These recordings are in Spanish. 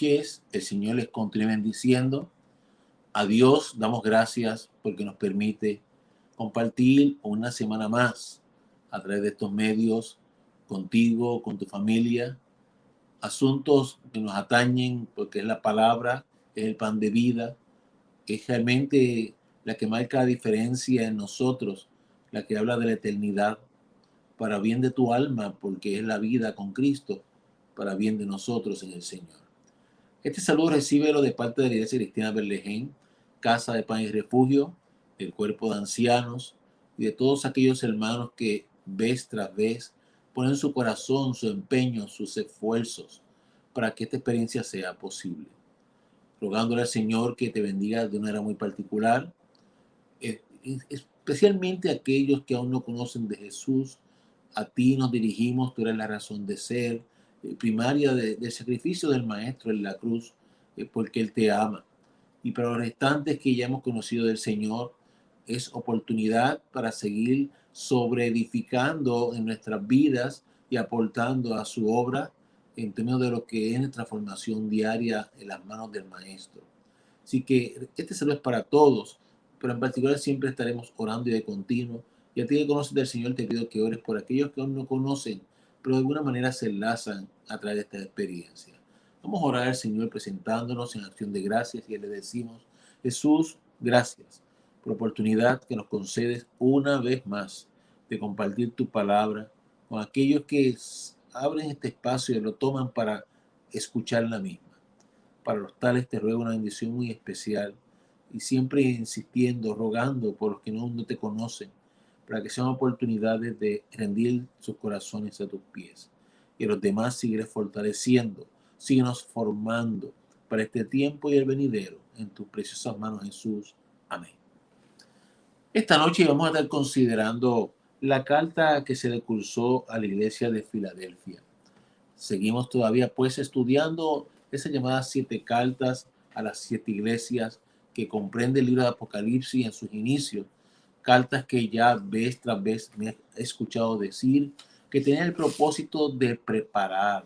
noches. El Señor les continúe bendiciendo. A Dios damos gracias porque nos permite compartir una semana más a través de estos medios contigo, con tu familia, asuntos que nos atañen porque es la palabra, es el pan de vida, es realmente la que marca la diferencia en nosotros, la que habla de la eternidad, para bien de tu alma, porque es la vida con Cristo, para bien de nosotros en el Señor. Este saludo recíbelo de parte de la Iglesia Cristiana Berlején, Casa de Pan y Refugio, el cuerpo de ancianos y de todos aquellos hermanos que vez tras vez ponen su corazón, su empeño, sus esfuerzos para que esta experiencia sea posible. Rogándole al Señor que te bendiga de una manera muy particular, especialmente aquellos que aún no conocen de Jesús. A ti nos dirigimos, tú eres la razón de ser primaria del sacrificio del Maestro en la cruz, porque Él te ama. Y para los restantes que ya hemos conocido del Señor, es oportunidad para seguir sobreedificando en nuestras vidas y aportando a su obra en términos de lo que es nuestra formación diaria en las manos del Maestro. Así que este saludo es para todos, pero en particular siempre estaremos orando y de continuo. Y a ti que conoces del Señor te pido que ores por aquellos que aún no conocen, pero de alguna manera se enlazan a través de esta experiencia. Vamos a orar al Señor presentándonos en acción de gracias y le decimos: Jesús, gracias por la oportunidad que nos concedes una vez más de compartir tu palabra con aquellos que abren este espacio y lo toman para escuchar la misma. Para los tales te ruego una bendición muy especial y siempre insistiendo, rogando por los que no te conocen, para que sean oportunidades de rendir sus corazones a tus pies. Y a los demás sigue fortaleciendo, síguenos formando para este tiempo y el venidero. En tus preciosas manos, Jesús. Amén. Esta noche vamos a estar considerando la carta que se le cursó a la iglesia de Filadelfia. Seguimos todavía pues estudiando esas llamadas 7 cartas a las 7 iglesias que comprende el libro de Apocalipsis en sus inicios. Cartas que ya vez tras vez me he escuchado decir que tenían el propósito de preparar,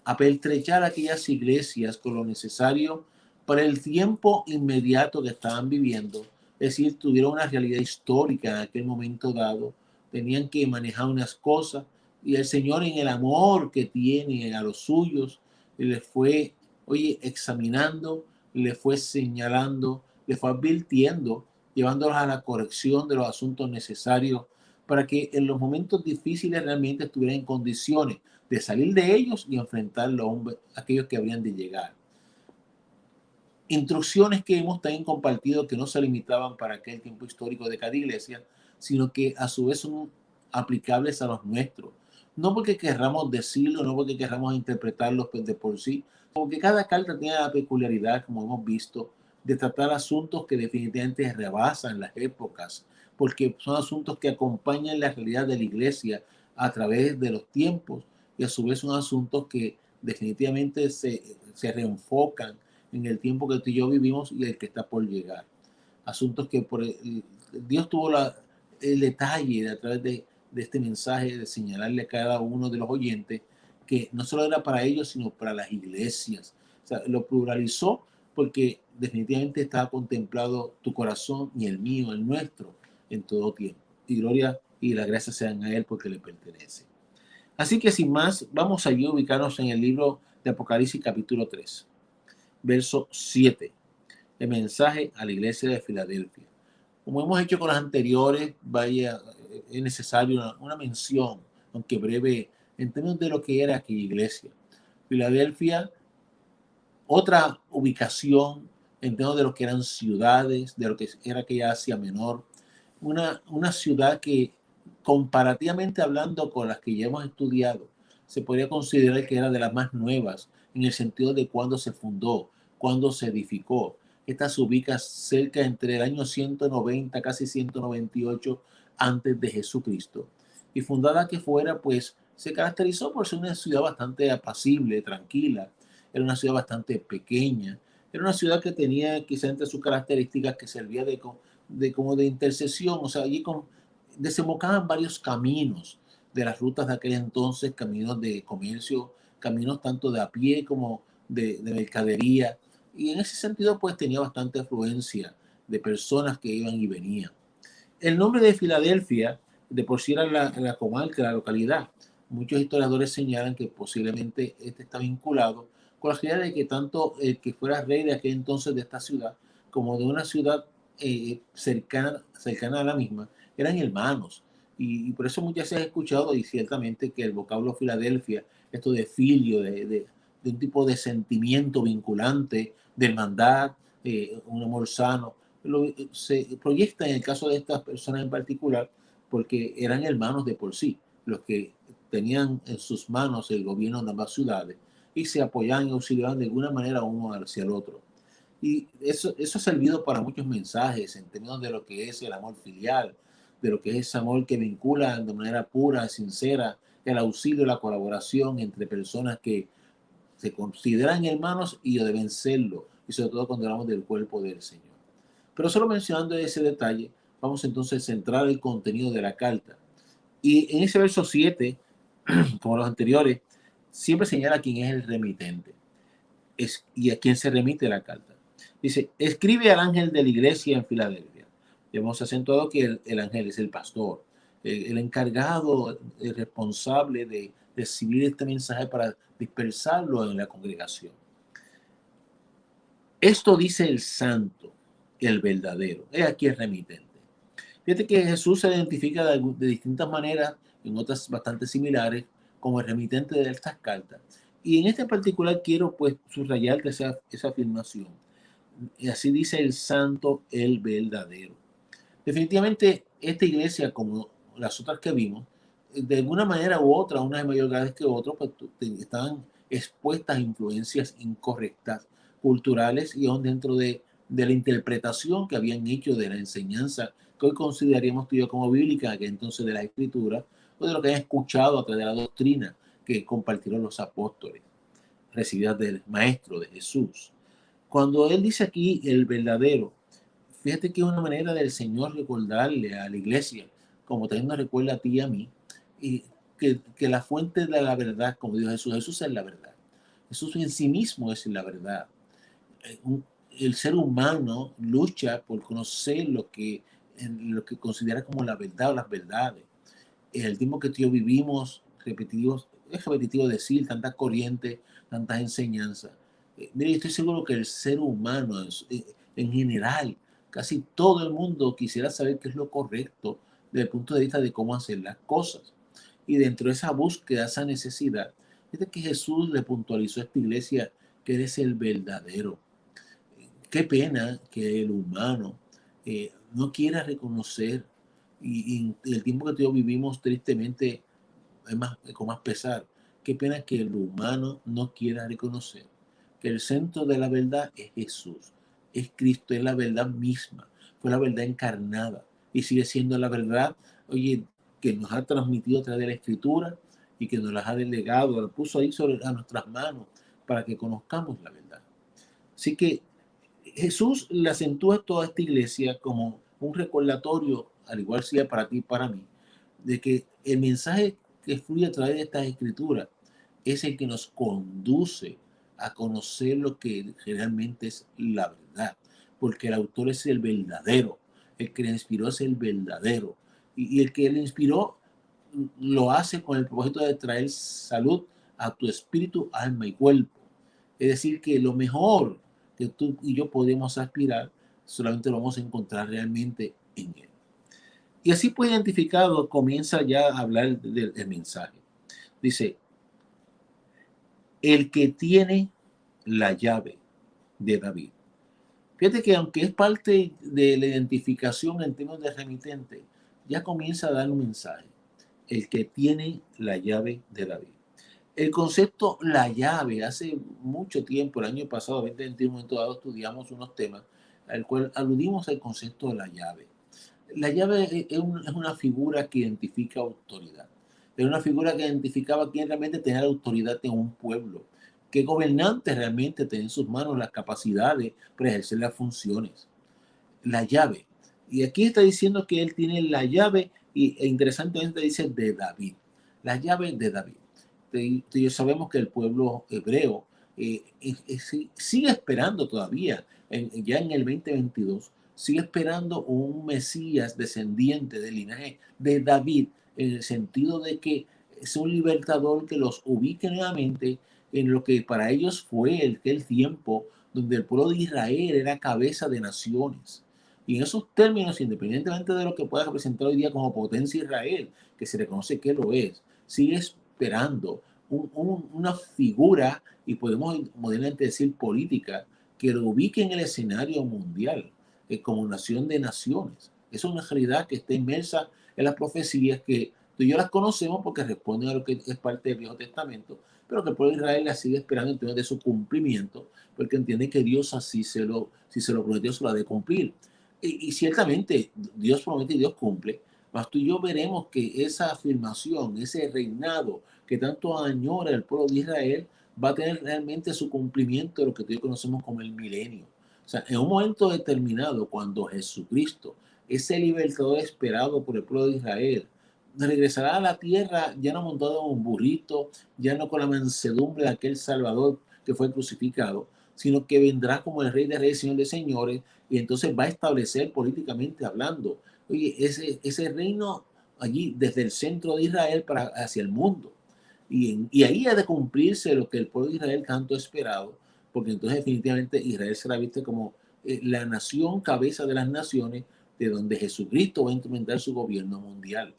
apertrechar a aquellas iglesias con lo necesario para el tiempo inmediato que estaban viviendo. Es decir, tuvieron una realidad histórica en aquel momento dado, tenían que manejar unas cosas y el Señor en el amor que tiene a los suyos les fue, examinando, les fue señalando, les fue advirtiendo, llevándolos a la corrección de los asuntos necesarios para que en los momentos difíciles realmente estuvieran en condiciones de salir de ellos y enfrentar a aquellos que habrían de llegar. Instrucciones que hemos también compartido que no se limitaban para aquel tiempo histórico de cada iglesia, sino que a su vez son aplicables a los nuestros. No porque querramos decirlo, no porque querramos interpretarlo de por sí, porque cada carta tiene la peculiaridad, como hemos visto, de tratar asuntos que definitivamente rebasan las épocas, porque son asuntos que acompañan la realidad de la iglesia a través de los tiempos y a su vez son asuntos que definitivamente se reenfocan en el tiempo que tú y yo vivimos y el que está por llegar. Asuntos que Dios tuvo el detalle a través de este mensaje de señalarle a cada uno de los oyentes que no solo era para ellos, sino para las iglesias. O sea, lo pluralizó porque definitivamente estaba contemplado tu corazón y el mío, el nuestro, en todo tiempo. Y gloria y la gracia sean a Él porque le pertenece. Así que sin más, vamos a ubicarnos en el libro de Apocalipsis capítulo 3. Verso 7, el mensaje a la iglesia de Filadelfia. Como hemos hecho con las anteriores, es necesario una mención, aunque breve, en términos de lo que era aquella iglesia. Filadelfia, otra ubicación en términos de lo que eran ciudades, de lo que era aquella Asia Menor, una ciudad que comparativamente hablando con las que ya hemos estudiado, se podría considerar que era de las más nuevas en el sentido de cuándo se fundó, cuándo se edificó. Esta se ubica cerca entre el año 190, casi 198 antes de Jesucristo. Y fundada que fuera, pues se caracterizó por ser una ciudad bastante apacible, tranquila. Era una ciudad bastante pequeña. Era una ciudad que tenía quizá entre sus características que servía como de intercesión. O sea, allí desembocaban varios caminos de las rutas de aquel entonces, caminos de comercio, caminos tanto de a pie como de mercadería, y en ese sentido pues tenía bastante afluencia de personas que iban y venían. El nombre de Filadelfia de por sí era la comarca, la localidad. Muchos historiadores señalan que posiblemente este está vinculado con la idea de que tanto el que fuera rey de aquel entonces de esta ciudad como de una ciudad cercana a la misma eran hermanos. Y por eso muchas veces he escuchado y ciertamente que el vocablo Filadelfia, esto de filio, de un tipo de sentimiento vinculante, de hermandad, un amor sano, se proyecta en el caso de estas personas en particular porque eran hermanos de por sí, los que tenían en sus manos el gobierno de ambas ciudades y se apoyaban y auxiliaban de alguna manera uno hacia el otro. Y eso ha servido para muchos mensajes en términos de lo que es el amor filial, de lo que es ese amor que vincula de manera pura, sincera, el auxilio, la colaboración entre personas que se consideran hermanos y deben serlo, y sobre todo cuando hablamos del cuerpo del Señor. Pero solo mencionando ese detalle, vamos entonces a centrar el contenido de la carta. Y en ese verso 7, como los anteriores, siempre señala quién es el remitente y a quién se remite la carta. Dice, escribe al ángel de la iglesia en Filadelfia. Hemos acentuado que el ángel es el pastor, el encargado, el responsable de recibir este mensaje para dispersarlo en la congregación. Esto dice el santo, el verdadero. Es aquí el remitente. Fíjate que Jesús se identifica de distintas maneras, en otras bastante similares, como el remitente de estas cartas. Y en este particular quiero pues subrayar esa afirmación. Y así dice el santo, el verdadero. Definitivamente esta iglesia, como las otras que vimos, de alguna manera u otra, unas de mayor grado que otras, pues estaban expuestas a influencias incorrectas, culturales y aún dentro de la interpretación que habían hecho de la enseñanza que hoy consideraríamos tú y yo como bíblica, que entonces de la escritura, o de lo que han escuchado a través de la doctrina que compartieron los apóstoles, recibidas del Maestro, de Jesús. Cuando él dice aquí el verdadero, fíjate que es una manera del Señor recordarle a la iglesia, como también nos recuerda a ti y a mí, y que la fuente de la verdad, como dijo Jesús, Jesús es la verdad. Jesús en sí mismo es la verdad. El ser humano lucha por conocer lo que considera como la verdad o las verdades. En el tiempo que tú y yo vivimos, es repetitivo decir, tantas corrientes, tantas enseñanzas. Mire, estoy seguro que el ser humano en general, casi todo el mundo quisiera saber qué es lo correcto desde el punto de vista de cómo hacer las cosas. Y dentro de esa búsqueda, esa necesidad, es que Jesús le puntualizó a esta iglesia que eres el verdadero. Qué pena que el humano no quiera reconocer, y el tiempo que tú y yo vivimos tristemente con más pesar, qué pena que el humano no quiera reconocer que el centro de la verdad es Jesús, es Cristo, es la verdad misma, fue la verdad encarnada y sigue siendo la verdad, oye, que nos ha transmitido a través de la Escritura y que nos las ha delegado, la puso ahí a nuestras manos para que conozcamos la verdad. Así que Jesús le acentúa toda esta iglesia como un recordatorio, al igual sea para ti y para mí, de que el mensaje que fluye a través de estas escrituras es el que nos conduce a conocer lo que realmente es la verdad, porque el autor es el verdadero, el que le inspiró es el verdadero, y el que le inspiró lo hace con el propósito de traer salud a tu espíritu, alma y cuerpo. Es decir, que lo mejor que tú y yo podemos aspirar solamente lo vamos a encontrar realmente en él. Y así pues identificado, comienza ya a hablar del mensaje. Dice, el que tiene la llave de David. Fíjate que aunque es parte de la identificación en términos de remitente, ya comienza a dar un mensaje. El que tiene la llave de David. El concepto la llave, hace mucho tiempo, el año pasado, en un momento dado, estudiamos unos temas al cual aludimos al concepto de la llave. La llave es una figura que identifica autoridad. Es una figura que identificaba quién realmente tenía la autoridad en un pueblo. Qué gobernante realmente tenía en sus manos las capacidades para ejercer las funciones. La llave. Y aquí está diciendo que él tiene la llave e interesantemente dice de David. La llave de David. Sabemos que el pueblo hebreo sigue esperando todavía, ya en el 2022, sigue esperando un Mesías descendiente del linaje de David, en el sentido de que es un libertador que los ubique nuevamente en lo que para ellos fue el tiempo donde el pueblo de Israel era cabeza de naciones. Y en esos términos, independientemente de lo que pueda representar hoy día como potencia Israel, que se reconoce que lo es, sigue esperando una figura, y podemos modernamente decir política, que lo ubique en el escenario mundial, como nación de naciones. Es una realidad que está inmersa en las profecías que tú y yo las conocemos porque responden a lo que es parte del Viejo Testamento, pero que el pueblo de Israel la sigue esperando en términos de su cumplimiento, porque entiende que Dios así si se lo prometió, se lo ha de cumplir. Y ciertamente Dios promete y Dios cumple, mas tú y yo veremos que esa afirmación, ese reinado que tanto añora el pueblo de Israel, va a tener realmente su cumplimiento de lo que tú y yo conocemos como el milenio. O sea, en un momento determinado, cuando Jesucristo, ese libertador esperado por el pueblo de Israel, regresará a la tierra ya no montado en un burrito, ya no con la mansedumbre de aquel Salvador que fue crucificado, sino que vendrá como el Rey de Reyes, Señor de Señores, y entonces va a establecer políticamente hablando, oye, ese reino allí desde el centro de Israel para hacia el mundo. Y ahí ha de cumplirse lo que el pueblo de Israel tanto ha esperado, porque entonces definitivamente Israel será visto como la nación cabeza de las naciones, de donde Jesucristo va a implementar su gobierno mundial.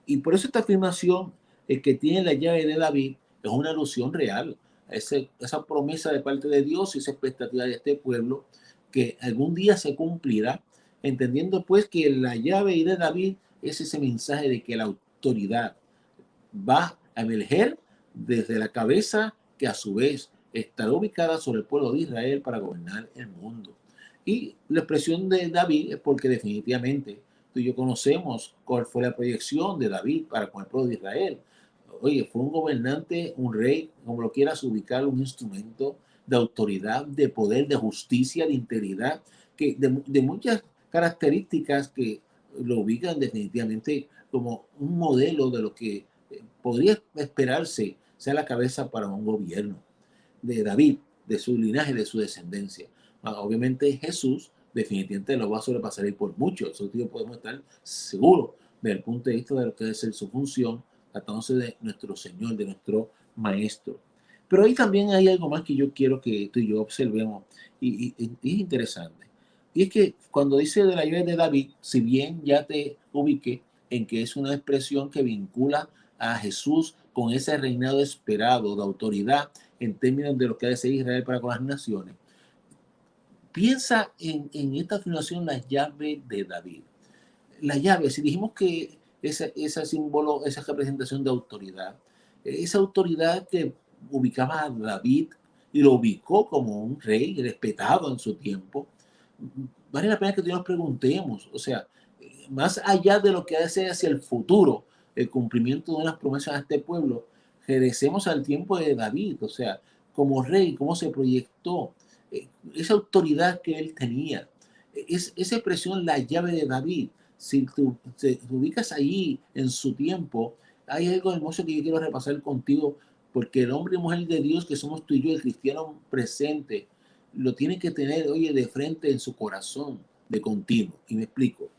Y por eso esta afirmación, el que tiene la llave de David, es una alusión real a esa promesa de parte de Dios y esa expectativa de este pueblo que algún día se cumplirá, entendiendo pues que la llave de David es ese mensaje de que la autoridad va a emerger desde la cabeza que a su vez estará ubicada sobre el pueblo de Israel para gobernar el mundo. Y la expresión de David es porque definitivamente tú y yo conocemos cuál fue la proyección de David para con el pueblo de Israel. Oye, fue un gobernante, un rey, como lo quieras ubicar, un instrumento de autoridad, de poder, de justicia, de integridad, que de muchas características que lo ubican definitivamente como un modelo de lo que podría esperarse sea la cabeza para un gobierno de David, de su linaje, de su descendencia. Obviamente Jesús definitivamente lo va a sobrepasar y por mucho. Eso podemos estar seguros desde el punto de vista de lo que debe ser su función, tratándose de nuestro Señor, de nuestro Maestro. Pero ahí también hay algo más que yo quiero que tú y yo observemos y es interesante. Y es que cuando dice de la llave de David, si bien ya te ubiqué en que es una expresión que vincula a Jesús con ese reinado esperado de autoridad en términos de lo que ha de ser Israel para con las naciones, piensa en esta afirmación la llave de David. La llave, si dijimos que ese símbolo, esa representación de autoridad, esa autoridad que ubicaba a David y lo ubicó como un rey respetado en su tiempo, vale la pena que nos preguntemos, o sea, más allá de lo que hace hacia el futuro, el cumplimiento de unas promesas a este pueblo, regresemos al tiempo de David, o sea, como rey, cómo se proyectó, esa autoridad que él tenía, esa expresión, la llave de David, si tú te ubicas ahí en su tiempo, hay algo hermoso que yo quiero repasar contigo, porque el hombre y mujer de Dios que somos tú y yo, el cristiano presente, lo tiene que tener, oye, de frente en su corazón, de continuo. Y me explico.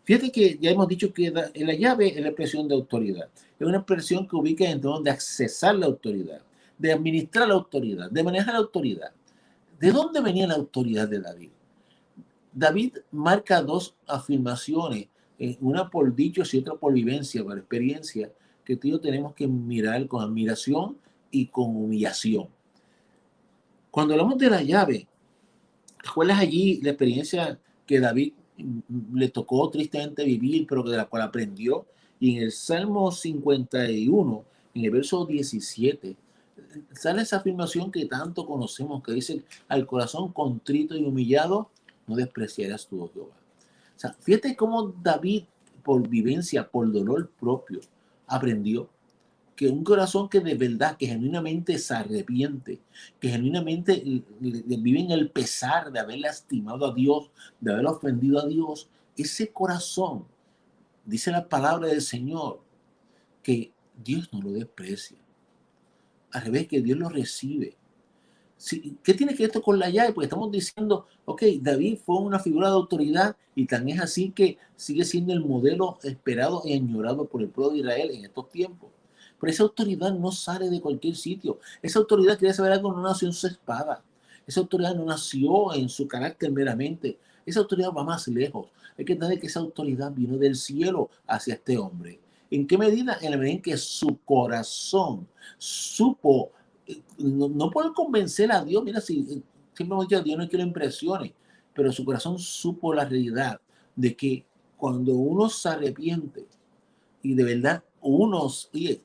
Fíjate que ya hemos dicho que en la llave es la expresión de autoridad. Es una expresión que ubica en torno de accesar la autoridad, de administrar la autoridad, de manejar la autoridad. ¿De dónde venía la autoridad de David? David marca dos afirmaciones, una por dichos y otra por vivencia, por experiencia, que tú y yo tenemos que mirar con admiración y con humillación. Cuando hablamos de la llave, ¿recuerdas allí la experiencia que David le tocó tristemente vivir, pero de la cual aprendió? Y en el Salmo 51, en el verso 17, sale esa afirmación que tanto conocemos, que dice, al corazón contrito y humillado, no despreciarás tu Jehová. O sea, fíjate cómo David, por vivencia, por dolor propio, aprendió que un corazón que de verdad, que genuinamente se arrepiente, que genuinamente vive en el pesar de haber lastimado a Dios, de haber ofendido a Dios, ese corazón, dice la palabra del Señor, que Dios no lo desprecia. Al revés, que Dios lo recibe. ¿Qué tiene que ver esto con la llave? Pues estamos diciendo, ok, David fue una figura de autoridad y tan es así que sigue siendo el modelo esperado y añorado por el pueblo de Israel en estos tiempos. Pero esa autoridad no sale de cualquier sitio. Esa autoridad, quiere saber algo, no nació en su espada. Esa autoridad no nació en su carácter meramente. Esa autoridad va más lejos. Hay que entender que esa autoridad vino del cielo hacia este hombre. ¿En qué medida? En la medida en que su corazón supo no puede convencer a Dios, mira, si simplemente a Dios no quiere impresiones, pero su corazón supo la realidad de que cuando uno se arrepiente y de verdad uno oye,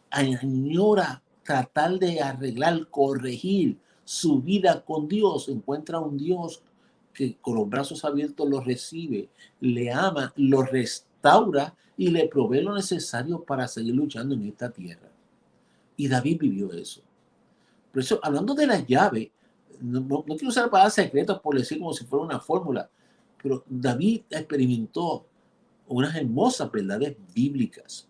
añora tratar de arreglar, corregir su vida con Dios, encuentra un Dios que con los brazos abiertos lo recibe, le ama, lo restaura y le provee lo necesario para seguir luchando en esta tierra. Y David vivió eso. Por eso, hablando de la llave, no quiero usar palabras secretas por decir como si fuera una fórmula, pero David experimentó unas hermosas verdades bíblicas.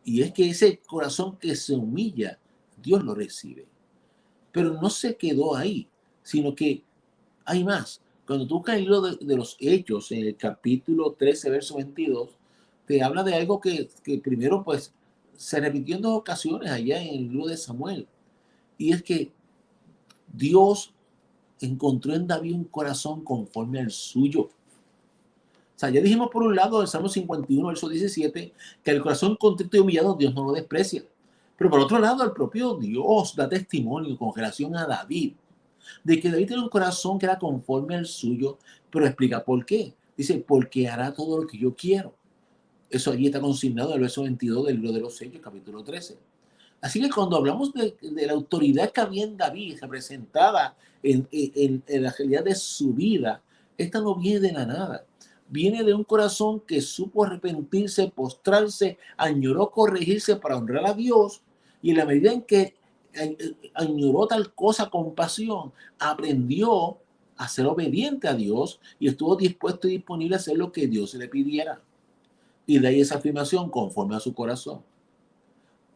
Y es que ese corazón que se humilla, Dios lo recibe. Pero no se quedó ahí, sino que hay más. Cuando tú buscas el libro de los Hechos, en el capítulo 13, verso 22, te habla de algo que primero pues se repitió en dos ocasiones allá en el libro de Samuel. Y es que Dios encontró en David un corazón conforme al suyo. O sea, ya dijimos por un lado el Salmo 51, verso 17, que el corazón contrito y humillado Dios no lo desprecia. Pero por otro lado, el propio Dios da testimonio con relación a David, de que David tiene un corazón que era conforme al suyo, pero explica por qué. Dice, porque hará todo lo que yo quiero. Eso allí está consignado en el verso 22 del libro de los Hechos, capítulo 13. Así que cuando hablamos de la autoridad que había en David, representada en la realidad de su vida, esta no viene de la nada. Viene de un corazón que supo arrepentirse, postrarse, añoró corregirse para honrar a Dios, y en la medida en que añoró tal cosa con pasión, aprendió a ser obediente a Dios y estuvo dispuesto y disponible a hacer lo que Dios le pidiera. Y de ahí esa afirmación conforme a su corazón.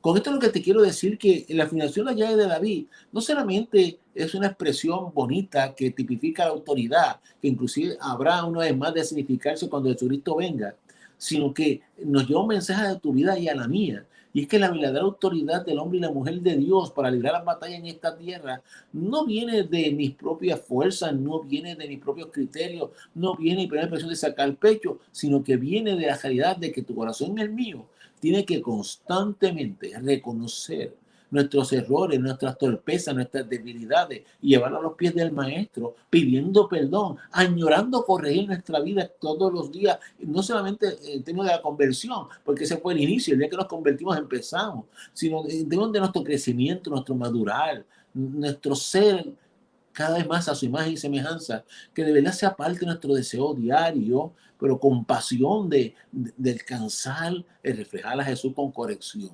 Con esto lo que te quiero decir que la afirmación la llave de David no solamente es una expresión bonita que tipifica la autoridad, que inclusive habrá una vez más de significarse cuando Jesucristo venga, sino que nos lleva un mensaje de tu vida y a la mía. Y es que la verdadera autoridad del hombre y la mujer de Dios para librar las batallas en esta tierra no viene de mis propias fuerzas, no viene de mis propios criterios, no viene de primera impresión de sacar el pecho, sino que viene de la realidad de que tu corazón es el mío tiene que constantemente reconocer nuestros errores, nuestras torpezas, nuestras debilidades y llevarlo a los pies del maestro, pidiendo perdón, añorando corregir nuestra vida todos los días, no solamente en términos de la conversión, porque ese fue el inicio, el día que nos convertimos empezamos, sino en términos de nuestro crecimiento, nuestro madurar, nuestro ser cada vez más a su imagen y semejanza, que de verdad sea parte de nuestro deseo diario, pero con pasión de alcanzar el reflejar a Jesús con corrección.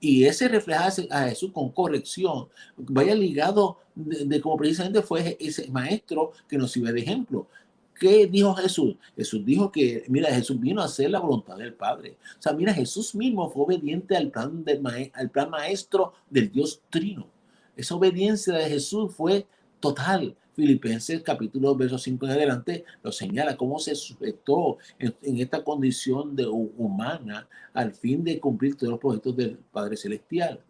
Y ese reflejar a Jesús con corrección vaya ligado de como precisamente fue ese maestro que nos sirve de ejemplo. ¿Qué dijo Jesús? Jesús dijo que, mira, Jesús vino a hacer la voluntad del Padre. O sea, mira, Jesús mismo fue obediente al plan maestro del Dios Trino. Esa obediencia de Jesús fue total. Filipenses capítulo 2, verso 5 en adelante lo señala cómo se sujetó en esta condición de humana al fin de cumplir todos los proyectos del Padre Celestial.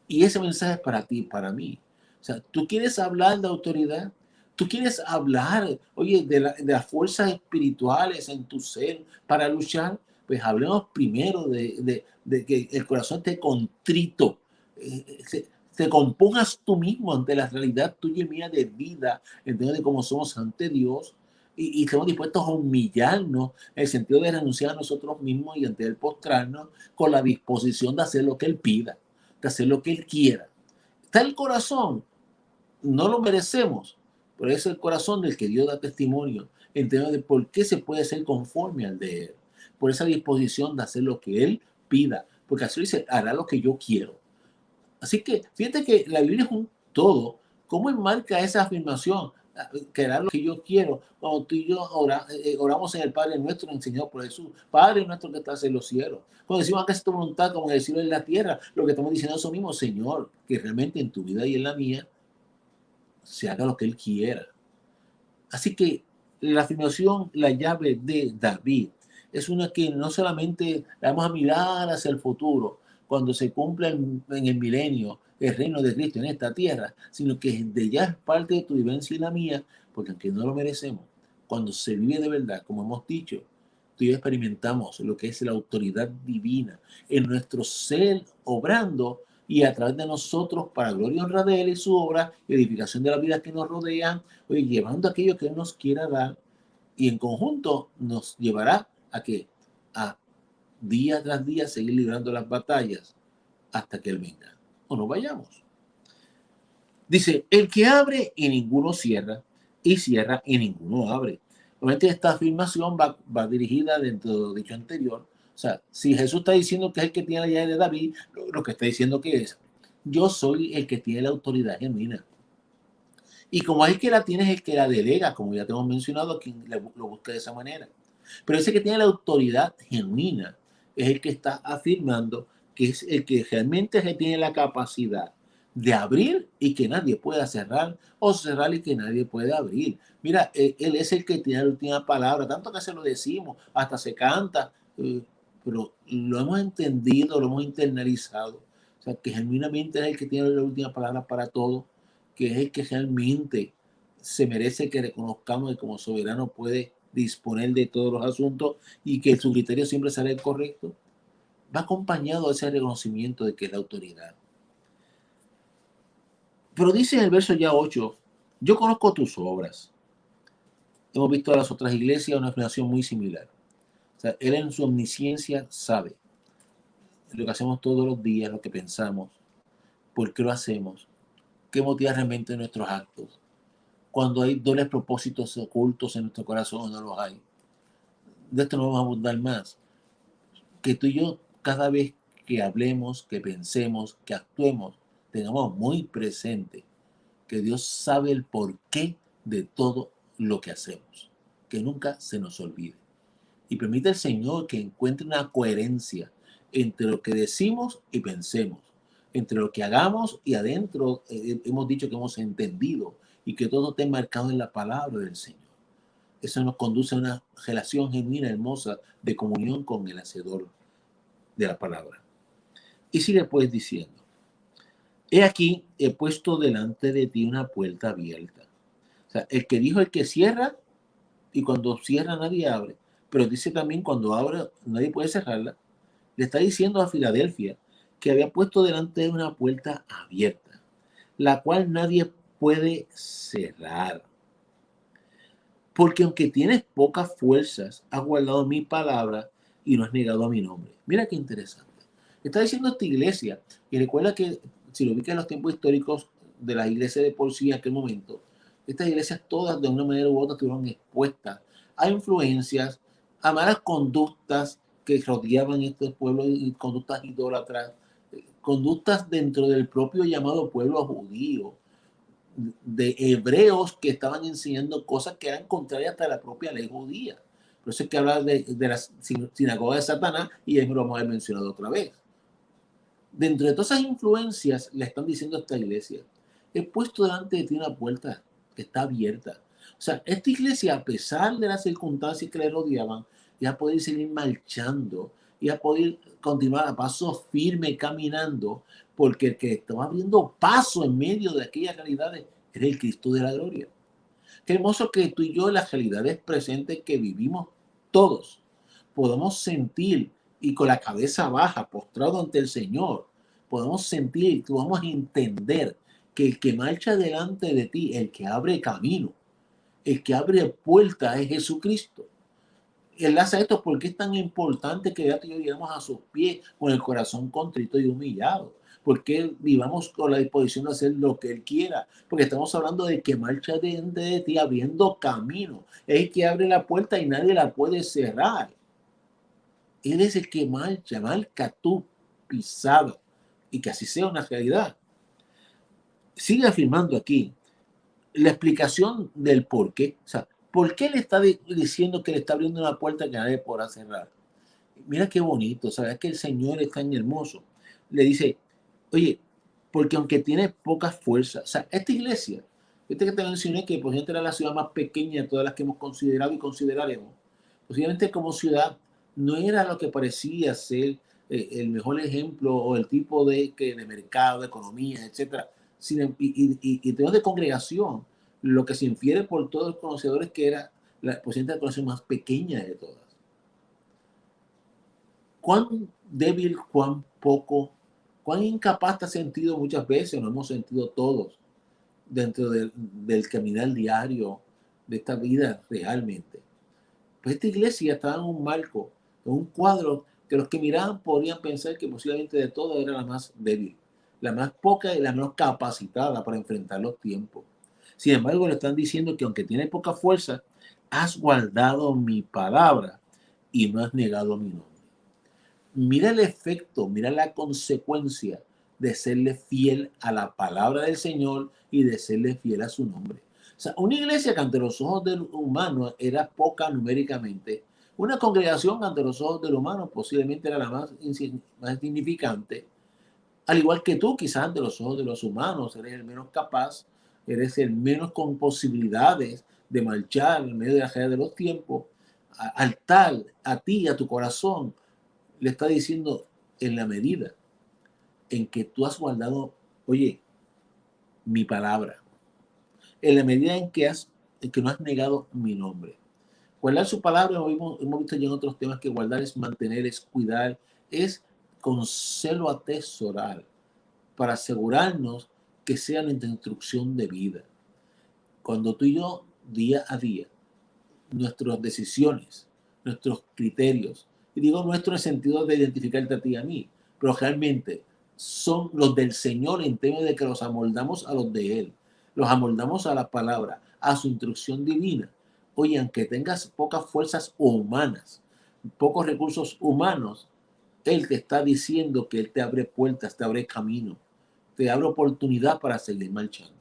Y ese mensaje es para ti y para mí. O sea, tú quieres hablar de autoridad, tú quieres hablar, oye, de las fuerzas espirituales en tu ser para luchar, pues hablemos primero de que el corazón esté contrito, te compongas tú mismo ante la realidad tuya y mía de vida, de cómo somos ante Dios, y estemos dispuestos a humillarnos en el sentido de renunciar a nosotros mismos y ante Él postrarnos con la disposición de hacer lo que Él pida, de hacer lo que Él quiera. Está el corazón, no lo merecemos, pero es el corazón del que Dios da testimonio en términos de por qué se puede ser conforme al de Él, por esa disposición de hacer lo que Él pida, porque así dice, hará lo que yo quiero. Así que fíjate que la Biblia es un todo. ¿Cómo enmarca esa afirmación? que hará lo que yo quiero. Cuando tú y yo oramos en el Padre nuestro, enseñado por Jesús, Padre nuestro que estás en los cielos. Cuando decimos que es tu voluntad como en el cielo y en la tierra, lo que estamos diciendo es eso mismo, Señor, que realmente en tu vida y en la mía se haga lo que Él quiera. Así que la afirmación, la llave de David, es una que no solamente la vamos a mirar hacia el futuro, cuando se cumpla en el milenio el reino de Cristo en esta tierra, sino que de ya es parte de tu vivencia y la mía, porque aunque no lo merecemos, cuando se vive de verdad, como hemos dicho, tú y yo experimentamos lo que es la autoridad divina en nuestro ser obrando y a través de nosotros para gloria y honra de Él y su obra, edificación de las vidas que nos rodean, oye, llevando aquello que Él nos quiera dar y en conjunto nos llevará a que a día tras día seguir librando las batallas hasta que Él venga o nos vayamos. Dice, el que abre y ninguno cierra, y cierra y ninguno abre. Obviamente esta afirmación va dirigida dentro de dicho anterior. O sea, si Jesús está diciendo que es el que tiene la llave de David, lo que está diciendo que es, yo soy el que tiene la autoridad genuina. Y como es el que la tiene, es el que la delega, como ya te hemos mencionado, quien lo busca de esa manera. Pero ese que tiene la autoridad genuina es el que está afirmando que es el que realmente tiene la capacidad de abrir y que nadie pueda cerrar, o cerrar y que nadie pueda abrir. Mira, él es el que tiene la última palabra, tanto que se lo decimos, hasta se canta, pero lo hemos entendido, lo hemos internalizado. O sea, que genuinamente es el que tiene la última palabra para todo, que es el que realmente se merece que reconozcamos que como soberano puede disponer de todos los asuntos y que su criterio siempre será el correcto, va acompañado de ese reconocimiento de que es la autoridad. Pero dice en el verso ya 8, yo conozco tus obras. Hemos visto a las otras iglesias una explicación muy similar. O sea, Él en su omnisciencia sabe lo que hacemos todos los días, lo que pensamos, por qué lo hacemos, qué motiva realmente nuestros actos. Cuando hay dobles propósitos ocultos en nuestro corazón o no los hay. De esto no vamos a abundar más. Que tú y yo, cada vez que hablemos, que pensemos, que actuemos, tengamos muy presente que Dios sabe el porqué de todo lo que hacemos. Que nunca se nos olvide. Y permite al Señor que encuentre una coherencia entre lo que decimos y pensemos, entre lo que hagamos y adentro hemos dicho que hemos entendido y que todo esté marcado en la palabra del Señor. Eso nos conduce a una relación genuina, hermosa, de comunión con el Hacedor de la palabra. Y sigue pues diciendo, he aquí, he puesto delante de ti una puerta abierta. O sea, el que dijo el que cierra, y cuando cierra nadie abre, pero dice también cuando abre nadie puede cerrarla, le está diciendo a Filadelfia que había puesto delante de una puerta abierta, la cual nadie puede cerrar. Porque aunque tienes pocas fuerzas, has guardado mi palabra y no has negado a mi nombre. Mira qué interesante. Está diciendo esta iglesia, y recuerda que si lo ubicas en los tiempos históricos de las iglesias de por sí en aquel momento, estas iglesias todas de una manera u otra estuvieron expuestas a influencias, a malas conductas que rodeaban estos pueblos y conductas idólatras, conductas dentro del propio llamado pueblo judío, de hebreos que estaban enseñando cosas que eran contrarias hasta la propia ley judía. Por eso es que habla de la sinagoga de Satanás y ahí lo vamos a haber mencionado otra vez. Dentro de todas esas influencias le están diciendo a esta iglesia, he puesto delante de ti una puerta que está abierta. O sea, esta iglesia, a pesar de las circunstancias que le rodeaban, ya puede seguir marchando, ya puede continuar a paso firme caminando, porque el que estaba abriendo paso en medio de aquellas realidades era el Cristo de la gloria. Qué hermoso que tú y yo, en las realidades presentes que vivimos todos, podemos sentir y con la cabeza baja, postrado ante el Señor, podemos sentir, podemos entender que el que marcha delante de ti, el que abre camino, el que abre puertas es Jesucristo. Él hace esto porque es tan importante que ya tú y yo llegamos a sus pies con el corazón contrito y humillado. Porque vivamos con la disposición de hacer lo que Él quiera. Porque estamos hablando de que marcha delante de ti abriendo camino. Es el que abre la puerta y nadie la puede cerrar. Él es el que marca tu pisada. Y que así sea una realidad. Sigue afirmando aquí. la explicación del por qué. O sea, ¿por qué le está diciendo que le está abriendo una puerta que nadie podrá cerrar? Mira qué bonito, ¿sabes? Es que el Señor es tan hermoso. Le dice, oye, porque aunque tiene poca fuerza, o sea, esta iglesia, viste que te mencioné que posiblemente era la ciudad más pequeña de todas las que hemos considerado y consideraremos, posiblemente como ciudad no era lo que parecía ser el mejor ejemplo o el tipo de mercado, de economía, etcétera, y temas de congregación, lo que se infiere por todos los conocedores que era la posiblemente la congregación más pequeña de todas. Cuán débil, cuán poco, cuán incapaz te has sentido muchas veces, nos hemos sentido todos dentro del caminar diario de esta vida realmente. Pues esta iglesia estaba en un marco, en un cuadro que los que miraban podrían pensar que posiblemente de todo era la más débil, la más poca y la menos capacitada para enfrentar los tiempos. Sin embargo, le están diciendo que aunque tiene poca fuerza, has guardado mi palabra y no has negado mi nombre. Mira el efecto, mira la consecuencia de serle fiel a la palabra del Señor y de serle fiel a su nombre. O sea, una iglesia que ante los ojos del humano era poca numéricamente, una congregación ante los ojos del humano posiblemente era la más significante, al igual que tú, quizás ante los ojos de los humanos, eres el menos capaz, eres el menos con posibilidades de marchar en medio de la realidad de los tiempos, al tal, a ti, a tu corazón, le está diciendo en la medida en que tú has guardado, oye, mi palabra, en la medida en que no has negado mi nombre. Guardar su palabra, hemos visto ya en otros temas que guardar es mantener, es cuidar, es con celo atesorar para asegurarnos que sea nuestra instrucción de vida. Cuando tú y yo, día a día, nuestras decisiones, nuestros criterios, y digo nuestro en el sentido de identificarte a ti y a mí, pero realmente son los del Señor en términos de que los amoldamos a los de Él, los amoldamos a la palabra, a su instrucción divina. Oye, aunque tengas pocas fuerzas humanas, pocos recursos humanos, Él te está diciendo que Él te abre puertas, te abre camino, te abre oportunidad para seguir marchando.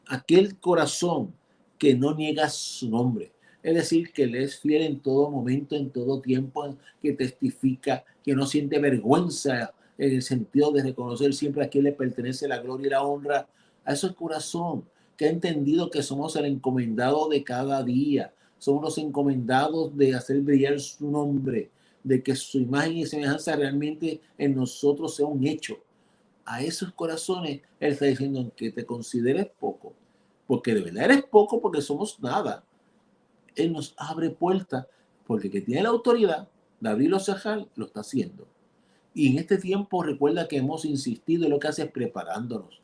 Aquel corazón que no niega su nombre, es decir, que le es fiel en todo momento, en todo tiempo, que testifica, que no siente vergüenza en el sentido de reconocer siempre a quien le pertenece la gloria y la honra, a ese corazón que ha entendido que somos el encomendado de cada día, somos los encomendados de hacer brillar su nombre, de que su imagen y semejanza realmente en nosotros sea un hecho. A esos corazones Él está diciendo que te consideres poco, porque de verdad eres poco, porque somos nada. Él nos abre puertas, porque el que tiene la autoridad de abrir los cerrar, lo está haciendo. Y en este tiempo recuerda que hemos insistido en lo que hace es preparándonos.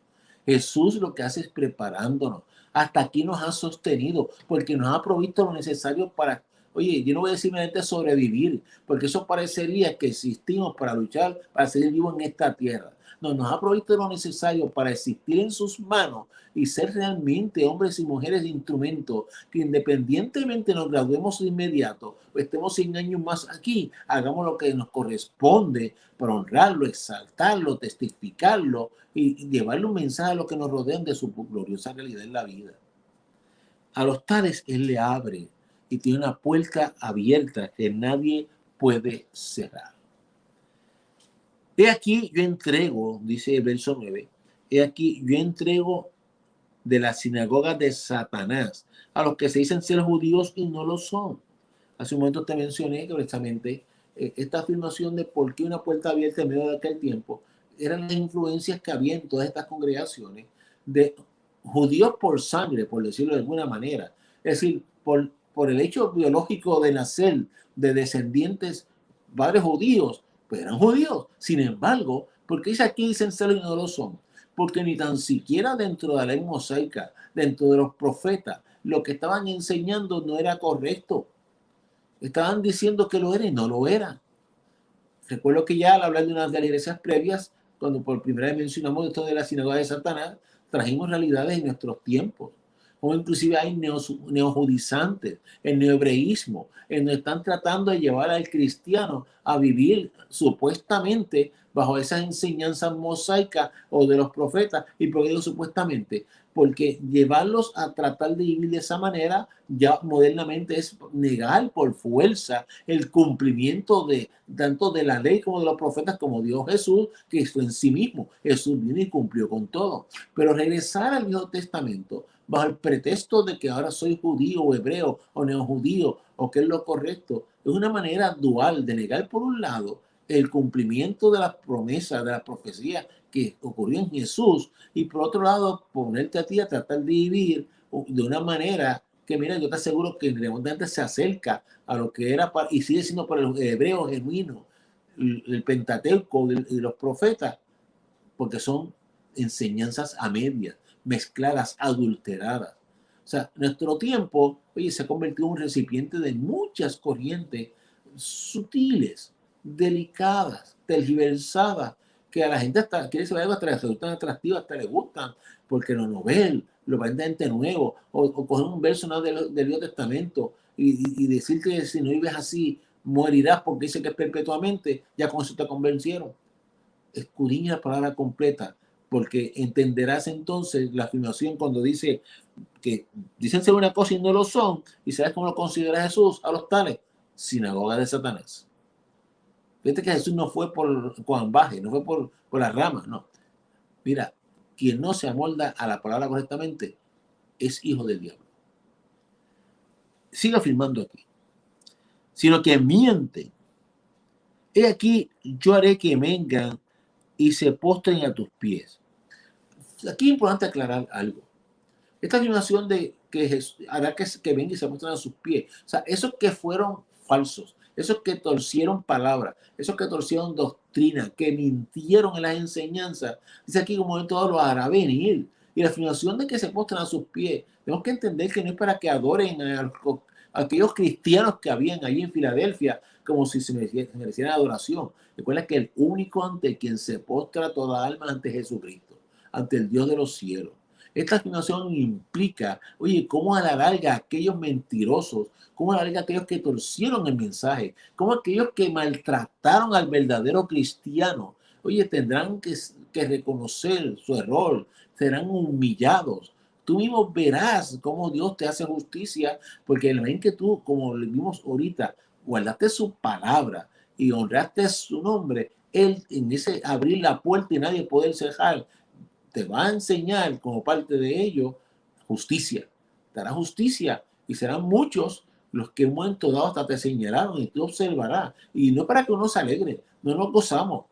Jesús lo que hace es preparándonos. Hasta aquí nos ha sostenido porque nos ha provisto lo necesario para, oye, yo no voy a decir meramente sobrevivir, porque eso parecería que existimos para luchar, para seguir vivos en esta tierra. No, nos ha provisto lo necesario para existir en sus manos y ser realmente hombres y mujeres de instrumento, que independientemente nos graduemos de inmediato, o estemos 100 años más aquí, hagamos lo que nos corresponde para honrarlo, exaltarlo, testificarlo y llevarle un mensaje a los que nos rodean de su gloriosa realidad en la vida. A los tales Él le abre y tiene una puerta abierta que nadie puede cerrar. He aquí yo entrego, dice el verso 9, he aquí yo entrego de la sinagoga de Satanás a los que se dicen ser judíos y no lo son. Hace un momento te mencioné que precisamente esta afirmación de por qué una puerta abierta en medio de aquel tiempo eran las influencias que había en todas estas congregaciones de judíos por sangre, por decirlo de alguna manera. Es decir, por el hecho biológico de nacer de descendientes, padres judíos, pues eran judíos. Sin embargo, ¿por qué dice aquí dicen ser y no lo son? Porque ni tan siquiera dentro de la ley mosaica, dentro de los profetas, lo que estaban enseñando no era correcto. Estaban diciendo que lo era y no lo era. Recuerdo que ya al hablar de unas de las iglesias previas, cuando por primera vez mencionamos esto de la sinagoga de Satanás, trajimos realidades en nuestros tiempos. Como inclusive hay neojudizantes, el neohebreísmo, en donde están tratando de llevar al cristiano a vivir supuestamente bajo esa enseñanza mosaica o de los profetas. ¿Y por qué digo supuestamente? Porque llevarlos a tratar de vivir de esa manera ya modernamente es negar por fuerza el cumplimiento de tanto de la ley como de los profetas, como Dios Jesús, que hizo en sí mismo. Jesús vino y cumplió con todo. Pero regresar al Viejo Testamento bajo el pretexto de que ahora soy judío o hebreo o neojudío o que es lo correcto, es una manera dual de negar por un lado el cumplimiento de las promesas, de la profecía que ocurrió en Jesús, y por otro lado ponerte a ti a tratar de vivir de una manera que, mira, yo te aseguro que realmente se acerca a lo que era y sigue siendo para el hebreo genuino, el Pentateuco y los profetas, porque son enseñanzas a medias, mezcladas, adulteradas. O sea, nuestro tiempo, oye, se ha convertido en un recipiente de muchas corrientes sutiles, delicadas, tergiversadas, que a la gente hasta quiere saber hasta les resultan atractivas, hasta les gustan, porque lo novel, lo aparentemente nuevo, o coger un verso ¿no? del Viejo Testamento y decir que si no vives así, morirás porque dice que es perpetuamente, ya con eso te convencieron. Escudriña la palabra completa, porque entenderás entonces la afirmación cuando dice que dicen ser una cosa y no lo son, y sabes cómo lo considera Jesús a los tales, sinagoga de Satanás. Fíjate que Jesús no fue por cuambaje, no fue por las ramas, no. Mira, quien no se amolda a la palabra correctamente es hijo del diablo. Sigue afirmando aquí, sino que miente. He aquí, yo haré que vengan y se postren a tus pies. Aquí es importante aclarar algo. Esta afirmación de que Jesús hará que venga y se muestren a sus pies. O sea, esos que fueron falsos, esos que torcieron palabras, esos que torcieron doctrina, que mintieron en las enseñanzas, dice aquí como en todo lo hará venir. Y la afirmación de que se postren a sus pies, tenemos que entender que no es para que adoren a aquellos cristianos que habían allí en Filadelfia, como si se merecieran adoración. Recuerda que el único ante quien se postra toda alma ante Jesucristo, ante el Dios de los cielos. Esta afirmación implica, oye, cómo a la larga aquellos mentirosos, cómo a la larga aquellos que torcieron el mensaje, cómo aquellos que maltrataron al verdadero cristiano, oye, tendrán que reconocer su error, serán humillados. Tú mismo verás cómo Dios te hace justicia, porque el momento que tú, como le vimos ahorita, guardaste su palabra y honraste su nombre, Él en ese abrir la puerta y nadie poder cerrar, te va a enseñar como parte de ello justicia, te hará justicia y serán muchos los que en un momento dado hasta te señalaron y tú observarás. Y no para que uno se alegre, no nos gozamos,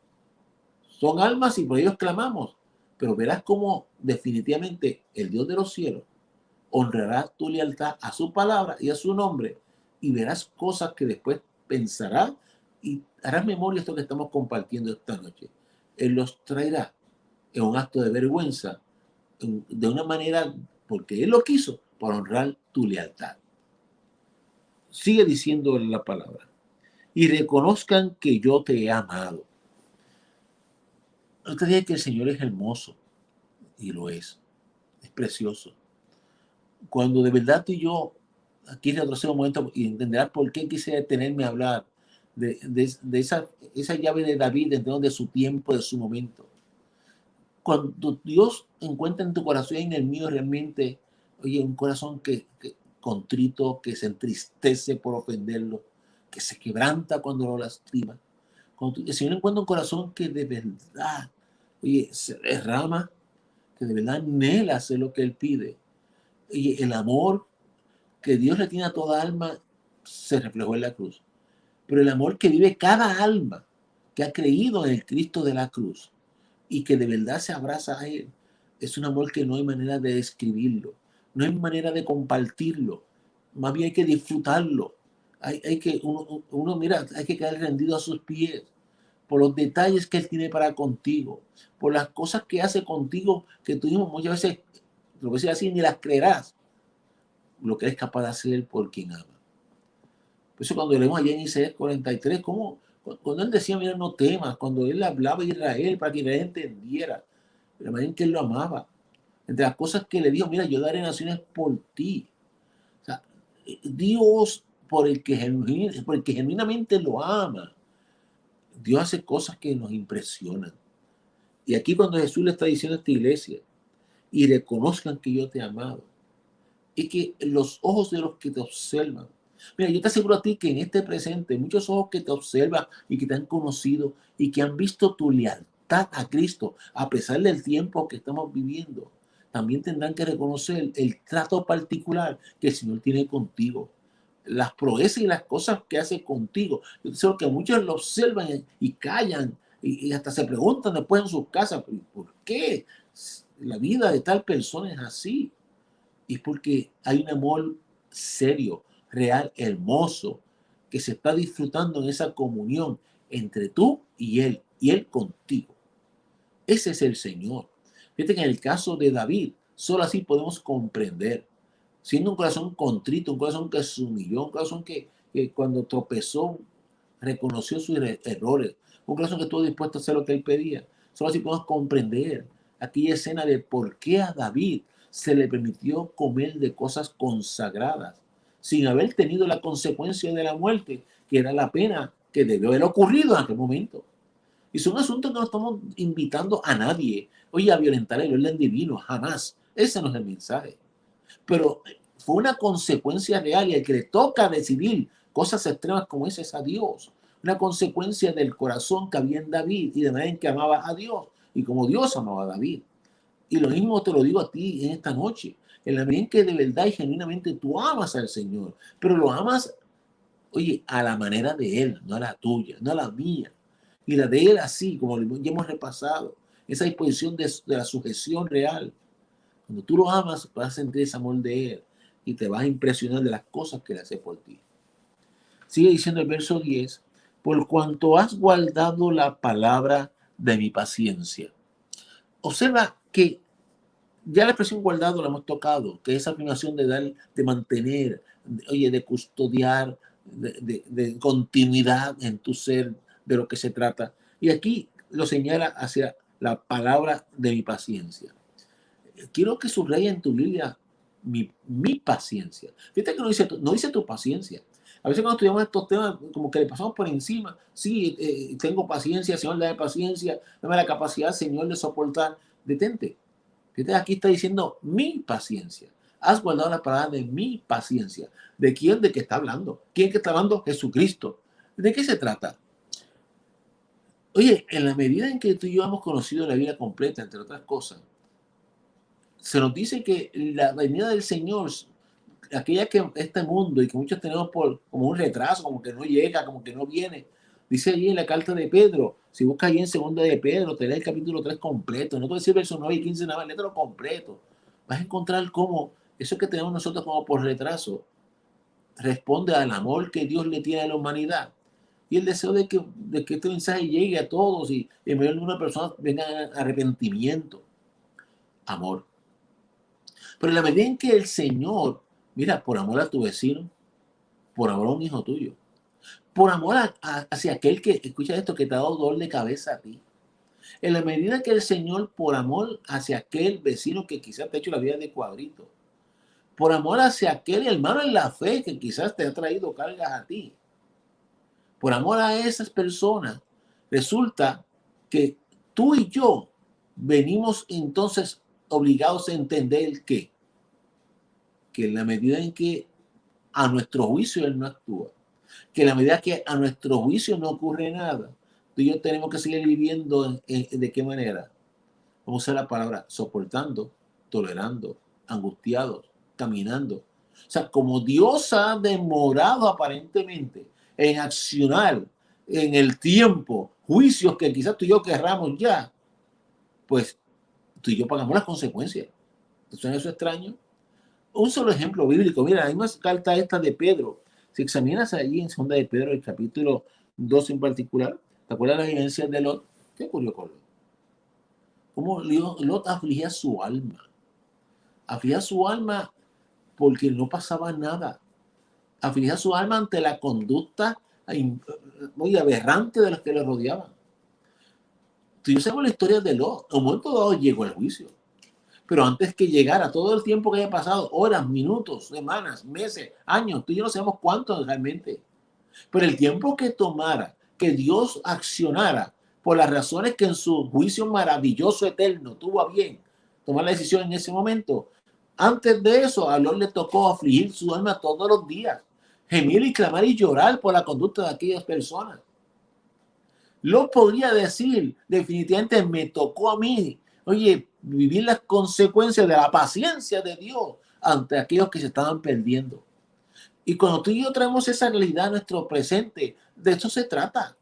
son almas y por ellos clamamos, pero verás cómo definitivamente el Dios de los cielos honrará tu lealtad a su palabra y a su nombre, y verás cosas que después pensarás y harás memoria de esto que estamos compartiendo esta noche. Él los traerá en un acto de vergüenza, de una manera, porque Él lo quiso, para honrar tu lealtad. Sigue diciendo la palabra. Y reconozcan que yo te he amado. No te digas que el Señor es hermoso, y lo es precioso. Cuando de verdad tú y yo, aquí retrocedo un momento y entenderás por qué quise detenerme a hablar de esa llave de David, de su tiempo, de su momento. Cuando Dios encuentra en tu corazón y en el mío realmente, oye, un corazón que contrito, que se entristece por ofenderlo, que se quebranta cuando lo lastima. Cuando el Señor encuentra un corazón que de verdad, oye, se derrama, que de verdad anhela hacer lo que Él pide. Oye, el amor que Dios le tiene a toda alma se reflejó en la cruz. Pero el amor que vive cada alma que ha creído en el Cristo de la cruz y que de verdad se abraza a Él, es un amor que no hay manera de describirlo, no hay manera de compartirlo, más bien hay que disfrutarlo. Hay que, mira, hay que caer rendido a sus pies por los detalles que Él tiene para contigo, por las cosas que hace contigo que tú mismo muchas veces, lo voy a decir así, ni las creerás, lo que es capaz de hacer por quien ama. Por eso cuando leemos allá en Isaías 43, como cuando Él decía, mira, no temas, cuando Él hablaba a Israel para que Israel entendiera la manera en que Él lo amaba, entre las cosas que le dijo, mira, yo daré naciones por ti. O sea, Dios, por el que genuinamente lo ama, Dios hace cosas que nos impresionan. Y aquí cuando Jesús le está diciendo a esta iglesia, y reconozcan que yo te he amado, y que los ojos de los que te observan, mira, yo te aseguro a ti que en este presente, muchos ojos que te observan y que te han conocido y que han visto tu lealtad a Cristo, a pesar del tiempo que estamos viviendo, también tendrán que reconocer el trato particular que el Señor tiene contigo, las proezas y las cosas que hace contigo. Yo sé que muchos lo observan y callan y hasta se preguntan después en sus casas, ¿por qué la vida de tal persona es así? Y es porque hay un amor serio, real, hermoso, que se está disfrutando en esa comunión entre tú y él contigo. Ese es el Señor. Fíjate que en el caso de David, solo así podemos comprender. Siendo un corazón contrito, un corazón que se humilló, un corazón que cuando tropezó, reconoció sus errores, un corazón que estuvo dispuesto a hacer lo que él pedía. Solo así podemos comprender aquella escena de por qué a David se le permitió comer de cosas consagradas, sin haber tenido la consecuencia de la muerte, que era la pena que debió haber ocurrido en aquel momento. Y son asuntos que no estamos invitando a nadie, oye, a violentar el orden divino, jamás. Ese no es el mensaje. Pero fue una consecuencia real y al que le toca decidir cosas extremas como esa es a Dios. Una consecuencia del corazón que había en David y de manera en que amaba a Dios y como Dios amaba a David. Y lo mismo te lo digo a ti en esta noche. En la medida en que de verdad y genuinamente tú amas al Señor, pero lo amas, oye, a la manera de Él, no a la tuya, no a la mía. Y la de Él así, como ya hemos repasado, esa disposición de la sujeción real. Cuando tú lo amas, vas a sentir ese amor de Él y te vas a impresionar de las cosas que Él hace por ti. Sigue diciendo el verso 10, por cuanto has guardado la palabra de mi paciencia. Observa que ya la expresión guardado la hemos tocado, que es esa afirmación de dar, de mantener, oye, de custodiar, de continuidad en tu ser, de lo que se trata. Y aquí lo señala hacia la palabra de mi paciencia. Quiero que subraye en tu Biblia mi paciencia. Fíjate que no dice tu paciencia. A veces cuando estudiamos estos temas, como que le pasamos por encima. Sí, tengo paciencia, Señor, dame paciencia, dame la capacidad, Señor, de soportar. Detente. Fíjate, aquí está diciendo mi paciencia. Has guardado la palabra de mi paciencia. ¿De quién? ¿De qué está hablando? ¿Quién que está hablando? Jesucristo. ¿De qué se trata? Oye, en la medida en que tú y yo hemos conocido la vida completa, entre otras cosas, se nos dice que la venida del Señor, aquella que este mundo y que muchos tenemos como un retraso, como que no llega, como que no viene, dice allí en la carta de Pedro, si buscas allí en segunda de Pedro, te lees el capítulo 3 completo, no te voy a decir versos 9 y 15 nada más, léetelo completo, vas a encontrar cómo eso que tenemos nosotros como por retraso responde al amor que Dios le tiene a la humanidad y el deseo de que este mensaje llegue a todos y en medio de una persona venga arrepentimiento, amor. Pero en la medida en que el Señor, mira, por amor a tu vecino, por amor a un hijo tuyo, por amor hacia aquel que, escucha esto, que te ha dado dolor de cabeza a ti. En la medida que el Señor, por amor hacia aquel vecino que quizás te ha hecho la vida de cuadrito, por amor hacia aquel hermano en la fe que quizás te ha traído cargas a ti, por amor a esas personas, resulta que tú y yo venimos entonces obligados a entender que en la medida en que a nuestro juicio Él no actúa, que en la medida que a nuestro juicio no ocurre nada, tú y yo tenemos que seguir viviendo de qué manera. Vamos a usar la palabra soportando, tolerando, angustiados, caminando. O sea, como Dios ha demorado aparentemente en accionar en el tiempo juicios que quizás tú y yo querramos ya, pues tú y yo pagamos las consecuencias. ¿Te suena eso extraño? Un solo ejemplo bíblico. Mira, hay una carta esta de Pedro. Si examinas allí en 2 de Pedro, el capítulo 2 en particular, ¿te acuerdas de las vivencias de Lot? ¿Qué ocurrió con Lot? Cómo Lot afligía su alma. Afligía su alma porque no pasaba nada. Afligía su alma ante la conducta muy aberrante de los que le rodeaban. Tú sabes la historia de Lot. En un momento dado llegó el juicio. Pero antes que llegara, todo el tiempo que haya pasado, horas, minutos, semanas, meses, años, tú y yo no sabemos cuánto realmente. Pero el tiempo que tomara que Dios accionara por las razones que en su juicio maravilloso eterno tuvo a bien tomar la decisión en ese momento. Antes de eso, a Lot le tocó afligir su alma todos los días, gemir y clamar y llorar por la conducta de aquellas personas. Lot podría decir, definitivamente me tocó a mí, oye, vivir las consecuencias de la paciencia de Dios ante aquellos que se estaban perdiendo. Y cuando tú y yo traemos esa realidad a nuestro presente, de eso se trata.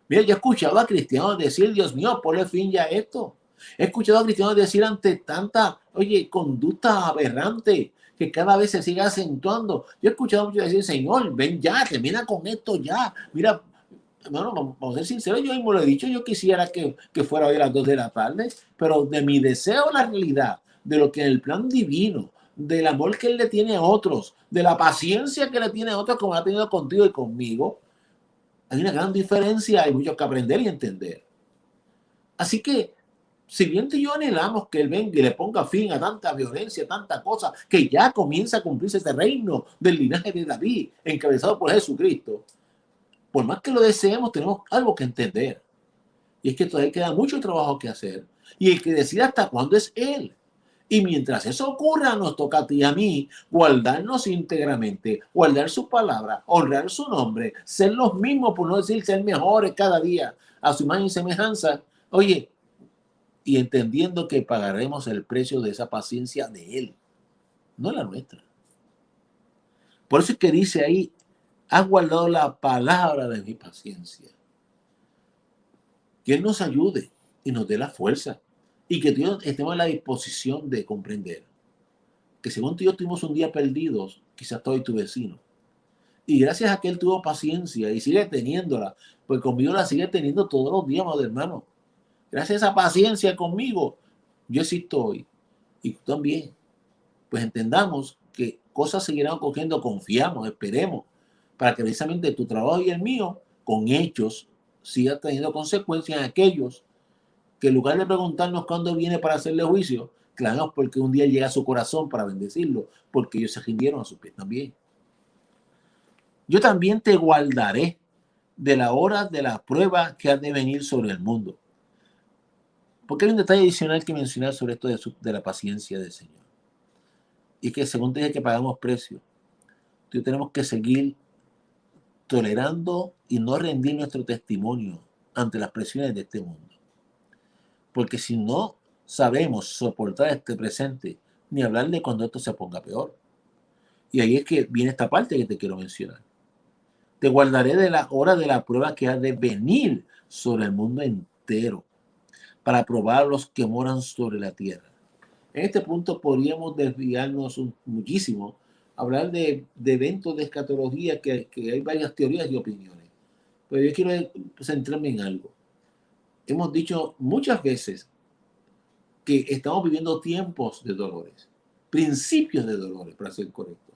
Mira, yo he escuchado a cristianos decir, Dios mío, ponle fin ya a esto. He escuchado a cristianos decir ante tanta, oye, conducta aberrante que cada vez se sigue acentuando. Yo he escuchado a muchos decir, Señor, ven ya, termina con esto ya. Mira, bueno, vamos a ser sinceros, yo mismo lo he dicho, yo quisiera que fuera hoy a las 2 de la tarde, pero de mi deseo la realidad, de lo que en el plan divino, del amor que él le tiene a otros, de la paciencia que le tiene a otros como ha tenido contigo y conmigo, hay una gran diferencia, hay mucho que aprender y entender. Así que, si bien tú y yo anhelamos que él venga y le ponga fin a tanta violencia, tanta cosa, que ya comienza a cumplirse este reino del linaje de David, encabezado por Jesucristo, por más que lo deseemos, tenemos algo que entender. Y es que todavía queda mucho trabajo que hacer. Y el que decide hasta cuándo es él. Y mientras eso ocurra, nos toca a ti y a mí guardarnos íntegramente, guardar su palabra, honrar su nombre, ser los mismos, por no decir ser mejores cada día, a su imagen y semejanza. Oye, y entendiendo que pagaremos el precio de esa paciencia de él, no la nuestra. Por eso es que dice ahí, has guardado la palabra de mi paciencia. Que él nos ayude y nos dé la fuerza y que Dios estemos en la disposición de comprender que según tú y yo tuvimos un día perdidos, quizás tú y tu vecino. Y gracias a que él tuvo paciencia y sigue teniéndola, pues conmigo la sigue teniendo todos los días, mi hermano. Gracias a esa paciencia conmigo, yo existo hoy. Y tú también. Pues entendamos que cosas seguirán ocurriendo, confiamos, esperemos, para que precisamente tu trabajo y el mío, con hechos, siga teniendo consecuencias en aquellos que en lugar de preguntarnos cuándo viene para hacerle juicio, clamamos porque un día llega a su corazón para bendecirlo, porque ellos se rindieron a sus pies también. Yo también te guardaré de la hora de la prueba que ha de venir sobre el mundo. Porque hay un detalle adicional que mencionar sobre esto de la paciencia del Señor. Y es que según te dije que pagamos precio, tenemos que seguir tolerando y no rendir nuestro testimonio ante las presiones de este mundo. Porque si no sabemos soportar este presente, ni hablar de cuando esto se ponga peor. Y ahí es que viene esta parte que te quiero mencionar. Te guardaré de la hora de la prueba que ha de venir sobre el mundo entero, para probar a los que moran sobre la tierra. En este punto podríamos desviarnos muchísimo, hablar de eventos de escatología, que hay varias teorías y opiniones. Pero yo quiero centrarme en algo. Hemos dicho muchas veces que estamos viviendo tiempos de dolores, principios de dolores, para ser correcto.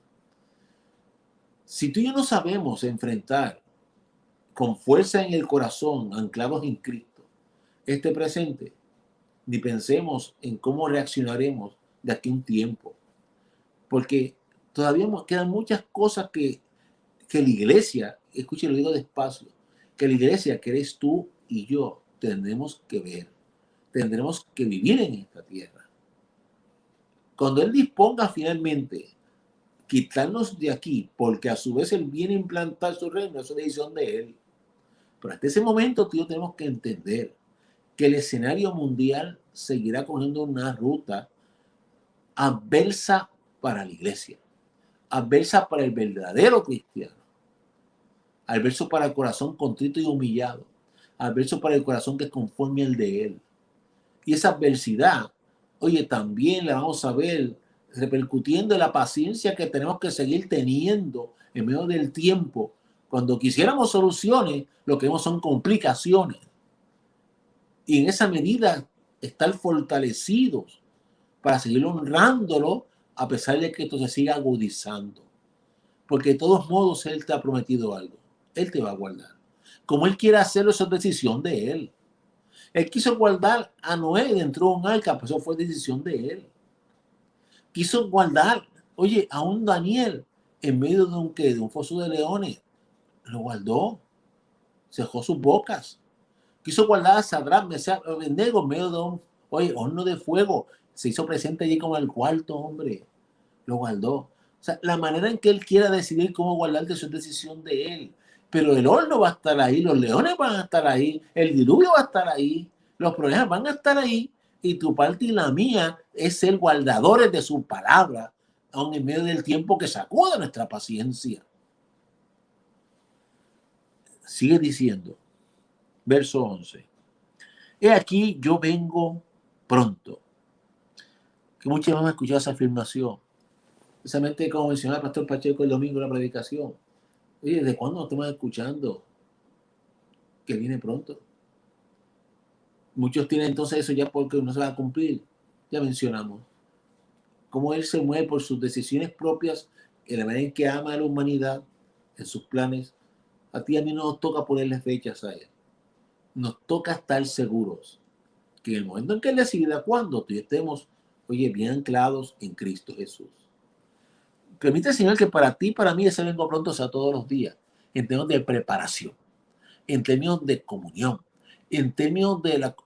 Si tú y yo no sabemos enfrentar con fuerza en el corazón, anclados en Cristo, este presente, ni pensemos en cómo reaccionaremos de aquí a un tiempo, porque todavía quedan muchas cosas que la iglesia, escuche, lo digo despacio, que la iglesia, que eres tú y yo, tendremos que ver, tendremos que vivir en esta tierra. Cuando Él disponga finalmente quitarnos de aquí, porque a su vez Él viene a implantar su reino, eso es decisión de Él. Pero hasta ese momento, tío, tenemos que entender que el escenario mundial seguirá cogiendo una ruta adversa para la iglesia, adversa para el verdadero cristiano, adverso para el corazón contrito y humillado, adverso para el corazón que es conforme al de Él. Y esa adversidad, oye, también la vamos a ver repercutiendo en la paciencia que tenemos que seguir teniendo en medio del tiempo. Cuando quisiéramos soluciones, lo que vemos son complicaciones. Y en esa medida, estar fortalecidos para seguir honrándolo a pesar de que esto se siga agudizando. Porque de todos modos Él te ha prometido algo. Él te va a guardar. Como Él quiere hacerlo, eso es decisión de Él. Él quiso guardar a Noé dentro de un arca, pues eso fue decisión de Él. Quiso guardar, oye, a un Daniel en medio de un foso de leones. Lo guardó. cerró sus bocas. Quiso guardar a Sadrach, Mesach y Abednego en medio de un horno de fuego. Se hizo presente allí como el cuarto hombre. Lo guardó. O sea, la manera en que él quiera decidir cómo guardarte, eso es decisión de él. Pero el horno va a estar ahí, los leones van a estar ahí, el diluvio va a estar ahí, los problemas van a estar ahí, y tu parte y la mía es ser guardadores de su palabra, aun en medio del tiempo que sacuda nuestra paciencia. Sigue diciendo, verso 11. He aquí, yo vengo pronto. Que muchos van a escuchar esa afirmación. Precisamente como mencionaba el pastor Pacheco el domingo en la predicación. Oye, ¿de cuándo nos estamos escuchando que viene pronto? Muchos tienen entonces eso ya porque no se va a cumplir. Ya mencionamos cómo él se mueve por sus decisiones propias, en la manera en que ama a la humanidad, en sus planes. A ti y a mí no nos toca ponerle fechas a él. Nos toca estar seguros que en el momento en que él decida cuándo tú y estemos, oye, bien anclados en Cristo Jesús. Permite, Señor, que para ti y para mí ese vengo pronto sea todos los días, en términos de preparación, en términos de comunión, en términos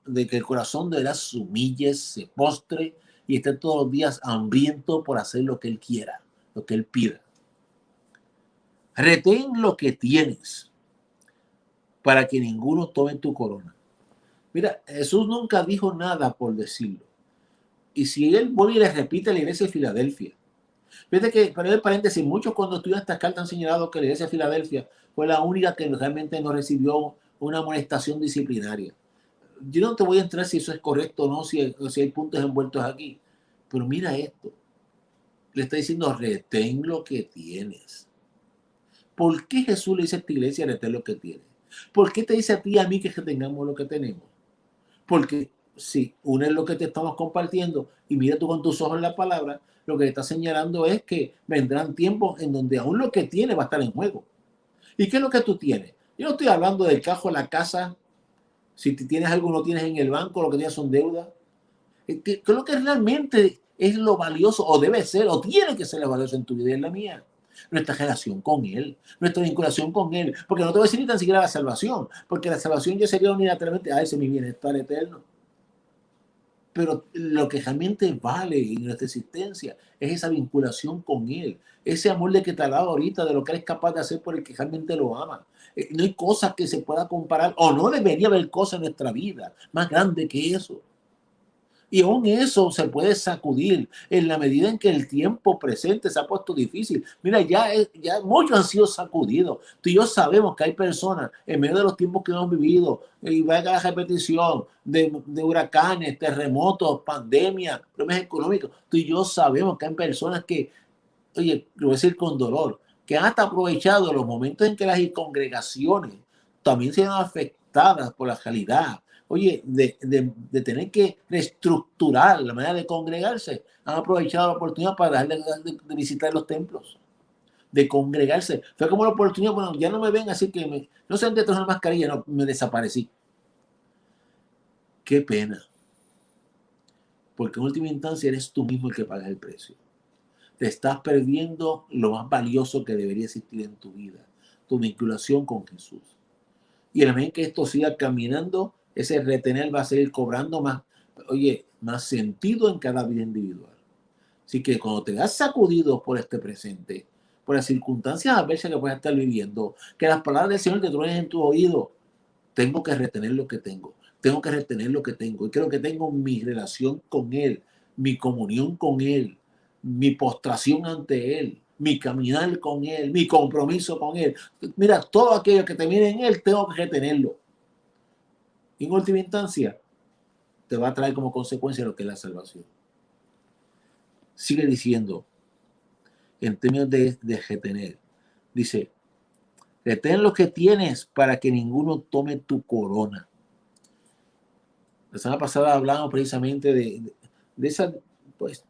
de que el corazón de él se humille, se postre y esté todos los días hambriento por hacer lo que él quiera, lo que él pida. Retén lo que tienes para que ninguno tome tu corona. Mira, Jesús nunca dijo nada por decirlo. Y si él vuelve y le repite a la iglesia de Filadelfia, fíjate que, para el paréntesis, muchos cuando estudian estas cartas han señalado que la iglesia de Filadelfia fue la única que realmente no recibió una amonestación disciplinaria. Yo no te voy a entrar si eso es correcto o no, si hay puntos envueltos aquí. Pero mira esto. Le está diciendo, retén lo que tienes. ¿Por qué Jesús le dice a esta iglesia, retén lo que tienes? ¿Por qué te dice a ti y a mí que tengamos lo que tenemos? Porque si uno es lo que te estamos compartiendo y mira tú con tus ojos la palabra, lo que te está señalando es que vendrán tiempos en donde aún lo que tienes va a estar en juego. ¿Y qué es lo que tú tienes? Yo no estoy hablando del carro, la casa, si tienes algo no tienes en el banco, lo que tienes son deudas. ¿Qué es lo que realmente es lo valioso o debe ser o tiene que ser lo valioso en tu vida y en la mía? Nuestra relación con Él, nuestra vinculación con Él. Porque no te voy a decir ni tan siquiera la salvación, porque la salvación ya sería unilateralmente, ese es mi bienestar eterno. Pero lo que realmente vale en nuestra existencia es esa vinculación con Él, ese amor de que te ha dado ahorita, de lo que eres capaz de hacer por el que realmente lo ama. No hay cosa que se pueda comparar, o no debería haber cosa en nuestra vida más grande que eso. Y aún eso se puede sacudir en la medida en que el tiempo presente se ha puesto difícil. Mira, ya muchos han sido sacudidos. Tú y yo sabemos que hay personas en medio de los tiempos que hemos vivido, y vaya la repetición de huracanes, terremotos, pandemia, problemas económicos. Tú y yo sabemos que hay personas que, oye, lo voy a decir con dolor, que han hasta aprovechado los momentos en que las congregaciones también se han afectadas por la realidad, oye, de tener que reestructurar la manera de congregarse, han aprovechado la oportunidad para dejar de visitar los templos, de congregarse. Fue como la oportunidad, bueno, ya no me ven, así que no sé dónde trajo una mascarilla, no, me desaparecí. Qué pena, porque en última instancia eres tú mismo el que paga el precio. Te estás perdiendo lo más valioso que debería existir en tu vida, tu vinculación con Jesús. Y en la medida en que esto siga caminando, ese retener va a seguir cobrando más, oye, más sentido en cada vida individual. Así que cuando te das sacudido por este presente, por las circunstancias adversas que puedes estar viviendo, que las palabras del Señor te truenen en tu oído, tengo que retener lo que tengo, tengo que retener lo que tengo. Y creo que tengo mi relación con Él, mi comunión con Él, mi postración ante Él, mi caminar con Él, mi compromiso con Él. Mira, todo aquello que termine en Él, tengo que retenerlo. Y en última instancia, te va a traer como consecuencia lo que es la salvación. Sigue diciendo, en términos de retener, dice, retén lo que tienes para que ninguno tome tu corona. La semana pasada hablamos precisamente de esa, pues,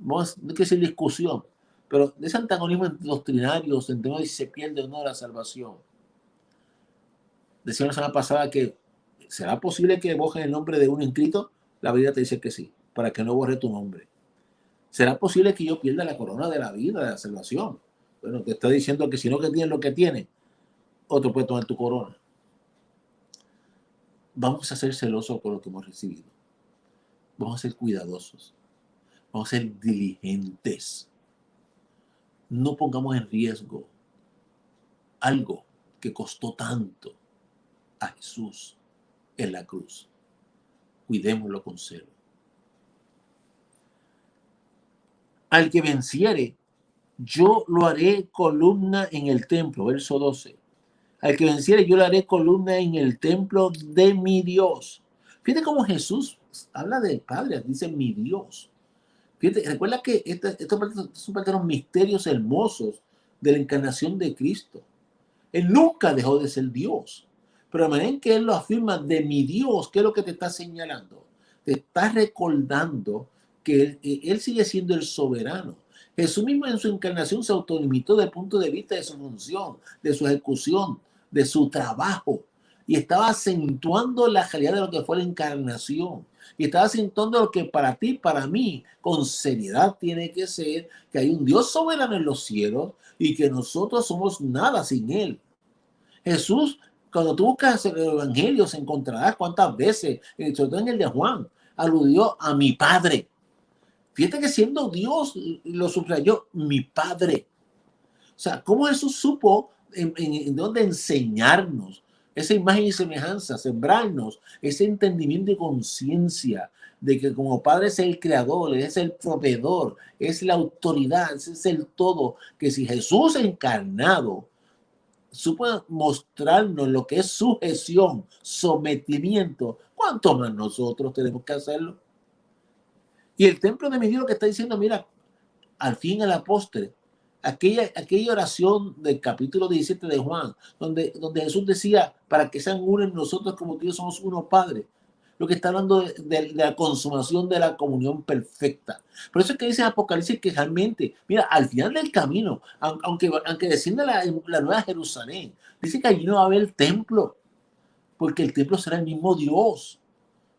no hay que decir discusión, pero de ese antagonismo doctrinario, en términos de si se pierde o no la salvación. Decía la semana pasada que ¿será posible que borren el nombre de un inscrito? La Biblia te dice que sí, para que no borre tu nombre. ¿Será posible que yo pierda la corona de la vida, de la salvación? Bueno, te está diciendo que si no que tienes lo que tienes, otro puede tomar tu corona. vamos a ser celosos con lo que hemos recibido. Vamos a ser cuidadosos. Vamos a ser diligentes. No pongamos en riesgo algo que costó tanto a Jesús en la cruz. Cuidémoslo con celo. Al que venciere, yo lo haré columna en el templo. Verso 12. Al que venciere, yo le haré columna en el templo de mi Dios. Fíjate cómo Jesús habla del Padre, dice mi Dios. Fíjate, recuerda que estos son parte de los misterios hermosos de la encarnación de Cristo. Él nunca dejó de ser Dios. Pero la manera en que Él lo afirma de mi Dios, ¿qué es lo que te está señalando? Te está recordando que él sigue siendo el soberano. Jesús mismo en su encarnación se autolimitó desde el punto de vista de su función, de su ejecución, de su trabajo. Y estaba acentuando la realidad de lo que fue la encarnación. Y estaba acentuando lo que para ti, para mí, con seriedad tiene que ser, que hay un Dios soberano en los cielos y que nosotros somos nada sin Él. Jesús, cuando tú buscas el Evangelio, se encontrarás cuántas veces, sobre todo en el de Juan, aludió a mi Padre. Fíjate que siendo Dios, lo subrayó, mi Padre. O sea, ¿cómo Jesús supo en dónde enseñarnos esa imagen y semejanza, sembrarnos ese entendimiento y conciencia de que como Padre es el creador, es el proveedor, es la autoridad, es el todo, que si Jesús encarnado supo mostrarnos lo que es sujeción, sometimiento, ¿cuánto más nosotros tenemos que hacerlo? Y el templo de mi Dios lo que está diciendo, mira, al fin a la postre, aquella oración del capítulo 17 de Juan, donde Jesús decía, para que sean uno en nosotros como Dios somos uno Padre. Lo que está hablando de la consumación de la comunión perfecta. Por eso es que dice en Apocalipsis que realmente, mira, al final del camino, aunque descienda la nueva Jerusalén, dice que allí no va a haber templo, porque el templo será el mismo Dios.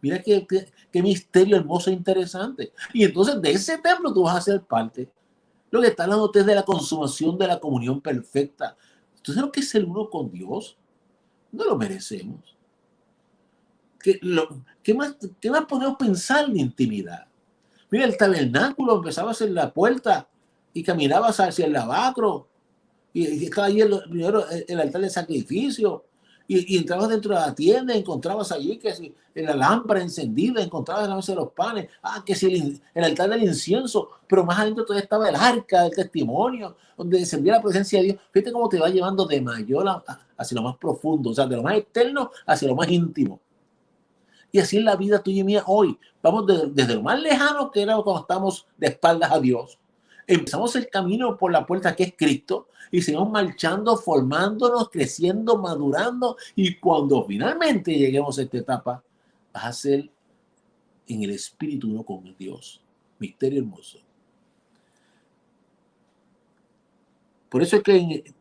Mira qué misterio hermoso e interesante. Y entonces de ese templo tú vas a ser parte. Lo que está hablando usted de la consumación de la comunión perfecta. ¿Tú sabes lo que es el uno con Dios? No lo merecemos. ¿Qué más podemos pensar en intimidad? Mira, el tabernáculo empezaba a ser la puerta y caminabas hacia el lavacro y estaba allí primero el altar de sacrificio y entrabas dentro de la tienda y encontrabas allí que si la lámpara encendida, encontrabas la mesa de los panes, que si el altar del incienso, pero más adentro todavía estaba el arca del testimonio, donde descendía la presencia de Dios. Fíjate cómo te va llevando de mayor hacia lo más profundo, o sea, de lo más externo hacia lo más íntimo. Y así es la vida tuya y mía hoy. Vamos desde lo más lejano que era cuando estamos de espaldas a Dios. Empezamos el camino por la puerta que es Cristo y seguimos marchando, formándonos, creciendo, madurando. Y cuando finalmente lleguemos a esta etapa, vas a ser en el espíritu uno con Dios. Misterio hermoso. Por eso es que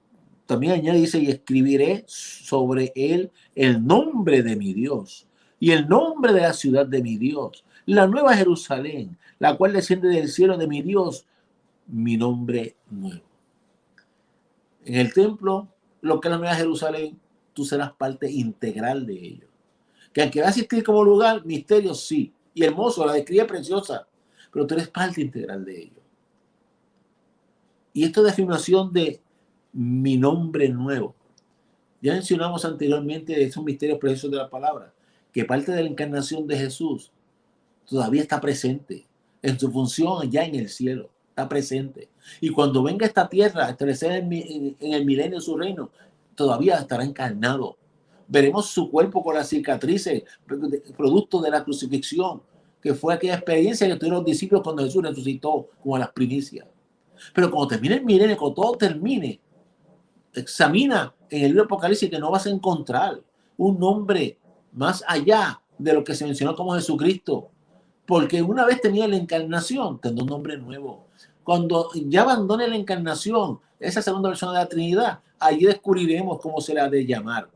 también añade, dice, y escribiré sobre él el nombre de mi Dios y el nombre de la ciudad de mi Dios, la nueva Jerusalén, la cual desciende del cielo de mi Dios, mi nombre nuevo. En el templo, lo que es la nueva Jerusalén, tú serás parte integral de ello. Que aunque va a existir como lugar, misterio sí, y hermoso, la describe preciosa, pero tú eres parte integral de ello. Y esto de afirmación de mi nombre nuevo. Ya mencionamos anteriormente esos misterios preciosos de la palabra, que parte de la encarnación de Jesús todavía está presente en su función allá en el cielo, está presente. Y cuando venga a esta tierra a establecer en el milenio su reino, todavía estará encarnado. Veremos su cuerpo con las cicatrices, producto de la crucifixión, que fue aquella experiencia que tuvieron los discípulos cuando Jesús resucitó, como a las primicias. Pero cuando termine el milenio, cuando todo termine, examina en el libro de Apocalipsis que no vas a encontrar un nombre más allá de lo que se mencionó como Jesucristo, porque una vez tenía la encarnación, tendrá un nombre nuevo. Cuando ya abandone la encarnación, esa segunda versión de la Trinidad, allí descubriremos cómo se la ha de llamar.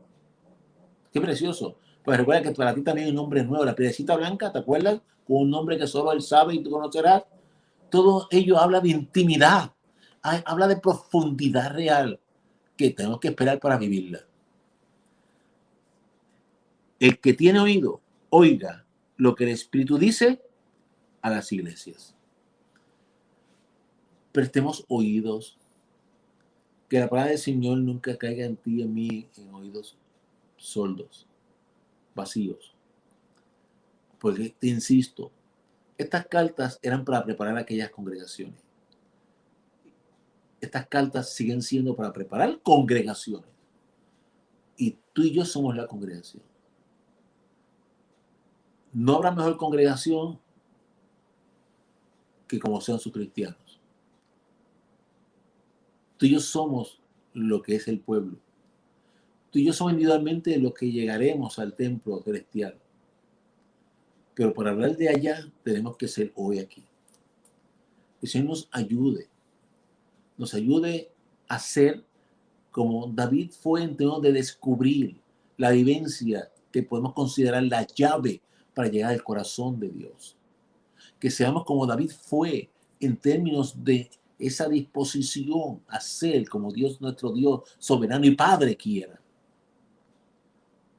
Qué precioso. Pues recuerda que para ti también hay un nombre nuevo, la piedrecita blanca, ¿te acuerdas? Con un nombre que solo él sabe y tú conocerás. Todo ello habla de intimidad, habla de profundidad real que tenemos que esperar para vivirla. El que tiene oído, oiga lo que el Espíritu dice a las iglesias. Prestemos oídos. Que la palabra del Señor nunca caiga en ti y en mí en oídos sordos, vacíos. Porque te insisto, estas cartas eran para preparar aquellas congregaciones. Estas cartas siguen siendo para preparar congregaciones. Y tú y yo somos la congregación. No habrá mejor congregación que como sean sus cristianos. Tú y yo somos lo que es el pueblo. Tú y yo somos individualmente los que llegaremos al templo celestial. Pero para hablar de allá, tenemos que ser hoy aquí. Que el Señor nos ayude a ser como David fue en términos de descubrir la vivencia que podemos considerar la llave para llegar al corazón de Dios. Que seamos como David fue en términos de esa disposición a ser como Dios, nuestro Dios soberano y Padre quiera.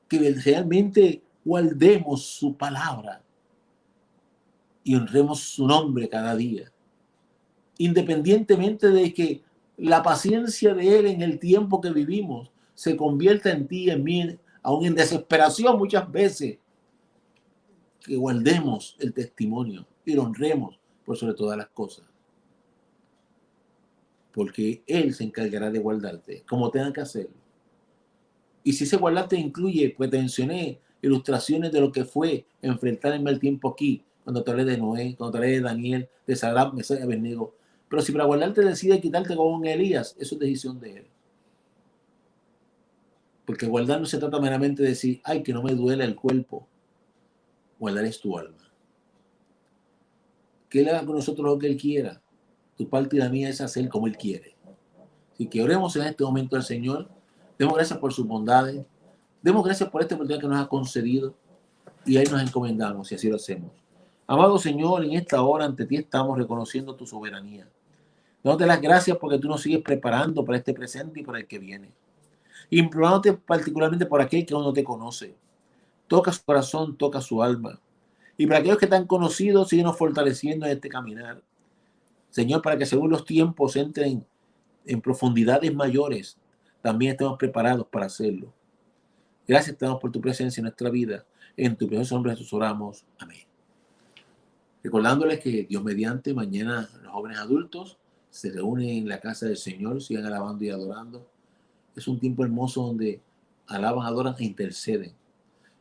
Que realmente guardemos su palabra y honremos su nombre cada día. Independientemente de que la paciencia de Él en el tiempo que vivimos se convierta en ti y en mí, aún en desesperación muchas veces. Que guardemos el testimonio y lo honremos por sobre todas las cosas. Porque Él se encargará de guardarte, como tenga que hacerlo. Y si ese guardarte incluye, pues te mencioné, ilustraciones de lo que fue enfrentar el mal tiempo aquí, cuando te hablé de Noé, cuando te hablé de Daniel, de Sadrach, Mesach y Abednego. Pero si para guardarte decide quitarte como un Elías, eso es decisión de Él. Porque guardar no se trata meramente de decir, ay, que no me duele el cuerpo. Guardar es tu alma. Que Él haga con nosotros lo que Él quiera. Tu parte y la mía es hacer como Él quiere. Así que oremos en este momento al Señor. Demos gracias por sus bondades. Demos gracias por esta oportunidad que nos ha concedido. Y ahí nos encomendamos y así lo hacemos. Amado Señor, en esta hora ante ti estamos reconociendo tu soberanía. Dándote las gracias porque tú nos sigues preparando para este presente y para el que viene. Implorándote particularmente por aquel que aún no te conoce. Toca su corazón, toca su alma. Y para aquellos que te han conocido, síguenos fortaleciendo en este caminar. Señor, para que según los tiempos entren en profundidades mayores, también estemos preparados para hacerlo. Gracias te damos por tu presencia en nuestra vida. En tu precioso nombre Jesús oramos. Amén. Recordándoles que Dios mediante, mañana los jóvenes adultos se reúnen en la casa del Señor, sigan alabando y adorando. Es un tiempo hermoso donde alaban, adoran e interceden.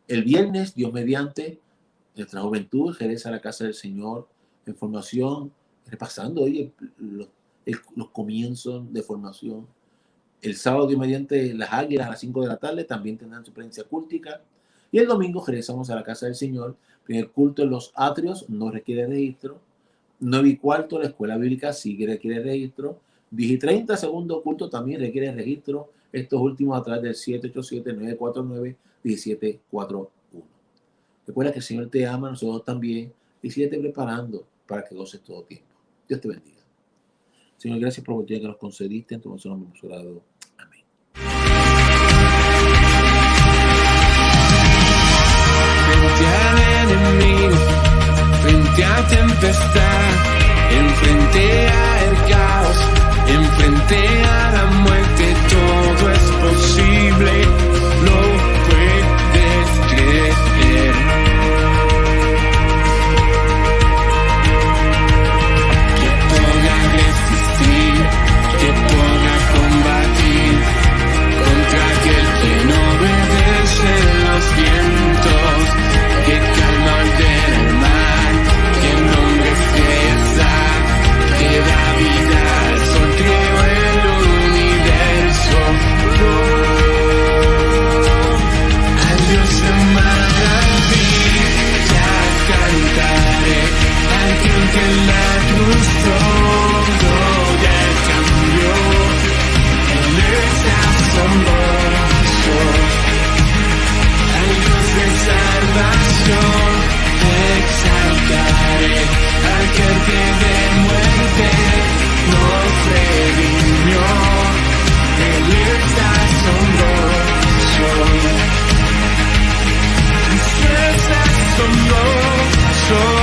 El viernes, Dios mediante, nuestra juventud regresa a la casa del Señor en formación, repasando hoy los comienzos de formación. El sábado, Dios mediante, las águilas a las 5 de la tarde también tendrán su presencia cultica. Y el domingo regresamos a la casa del Señor. Primer culto en los atrios no requiere registro. 9:15, la escuela bíblica sí requiere registro. 10:30, segundo culto también requiere registro. Estos últimos a través del 787-949-1741. Recuerda que el Señor te ama, nosotros también. Y síguete preparando para que goces todo tiempo. Dios te bendiga. Señor, gracias por el día que nos concediste. En tu nombre hemos orado. Amén. Frente al enemigo, frente a tempestad, enfrente al caos, enfrente a la muerte, todo es posible, lo puedes creer. Que pueda resistir, que pueda combatir. soy.